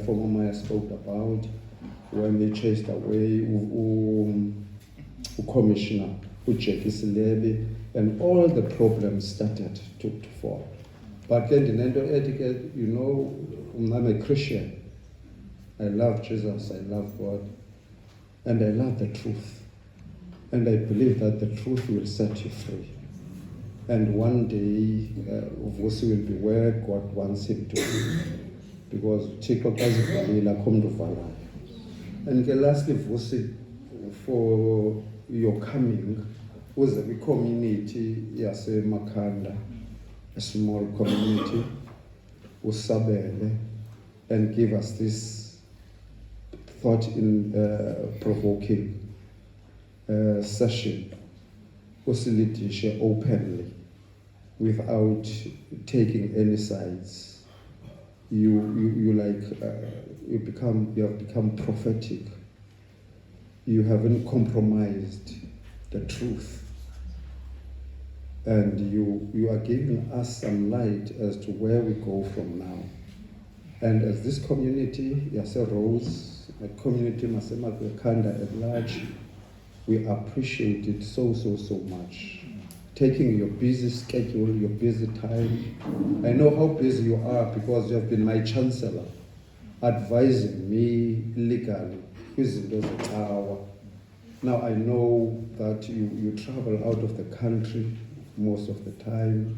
former mayor spoke about, when they chased away Commissioner Jackie Silebi, and all the problems started to fall. But then in etiquette, you know, I'm a Christian. I love Jesus, I love God, and I love the truth. And I believe that the truth will set you free. And one day, Vusi will be where God wants him to be. Because Chiko Kazivalila come to Vala. And lastly, Vusi, for your coming, was a community, Yase Makhanda, a small community, Usabele, and give us this thought in provoking session, facilitation openly, without taking any sides. you have become prophetic. You haven't compromised the truth. And you are giving us some light as to where we go from now. And as this community, Yase Rose, the community Masemakwekanda at large, we appreciate it so much. Taking your busy schedule, your busy time. I know how busy you are because you have been my chancellor, advising me legally. Now I know that you travel out of the country most of the time.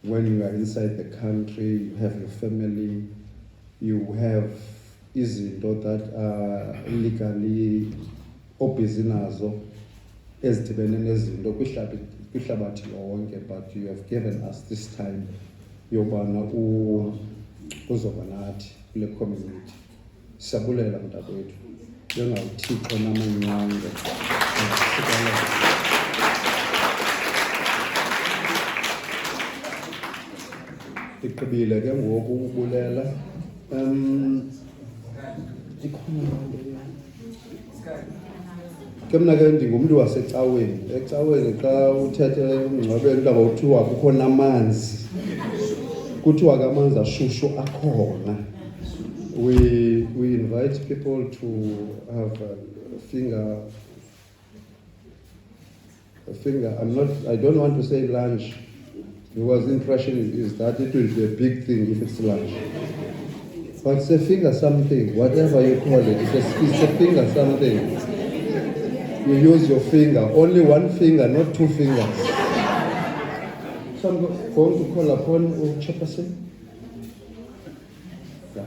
When you are inside the country, you have your family, you have izinto that are legally obizinazo ezidibene nezinto kwihlabathi lonke, but you have given us this time yobana uzoba nathi kule community. Siyabulela mntakwethu, njengawuThixo namanyange. Ndiqibile ke ngoku ukubulela. Ke mna ke ndingumntu wasecaweni. Ecaweni xa uthethe umngcwabeni kuthiwa kuthiwa kukho namanzi. Kuthiwa ke amanzi ashushu akhona. We invite people to have a finger. I don't want to say lunch, because the impression is that it will be a big thing if it's lunch. But it's a finger something, whatever you call it, it's a finger something. You use your finger, only one finger, not two fingers. So I'm going to call upon Chairperson. Yeah,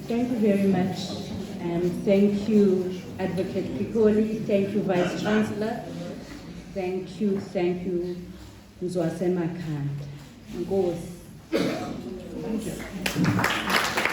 Thank you very much, and thank you, Advocate Pikoli. Thank you, Vice Chancellor. Thank you, Mzwase Makhanda. Thank you.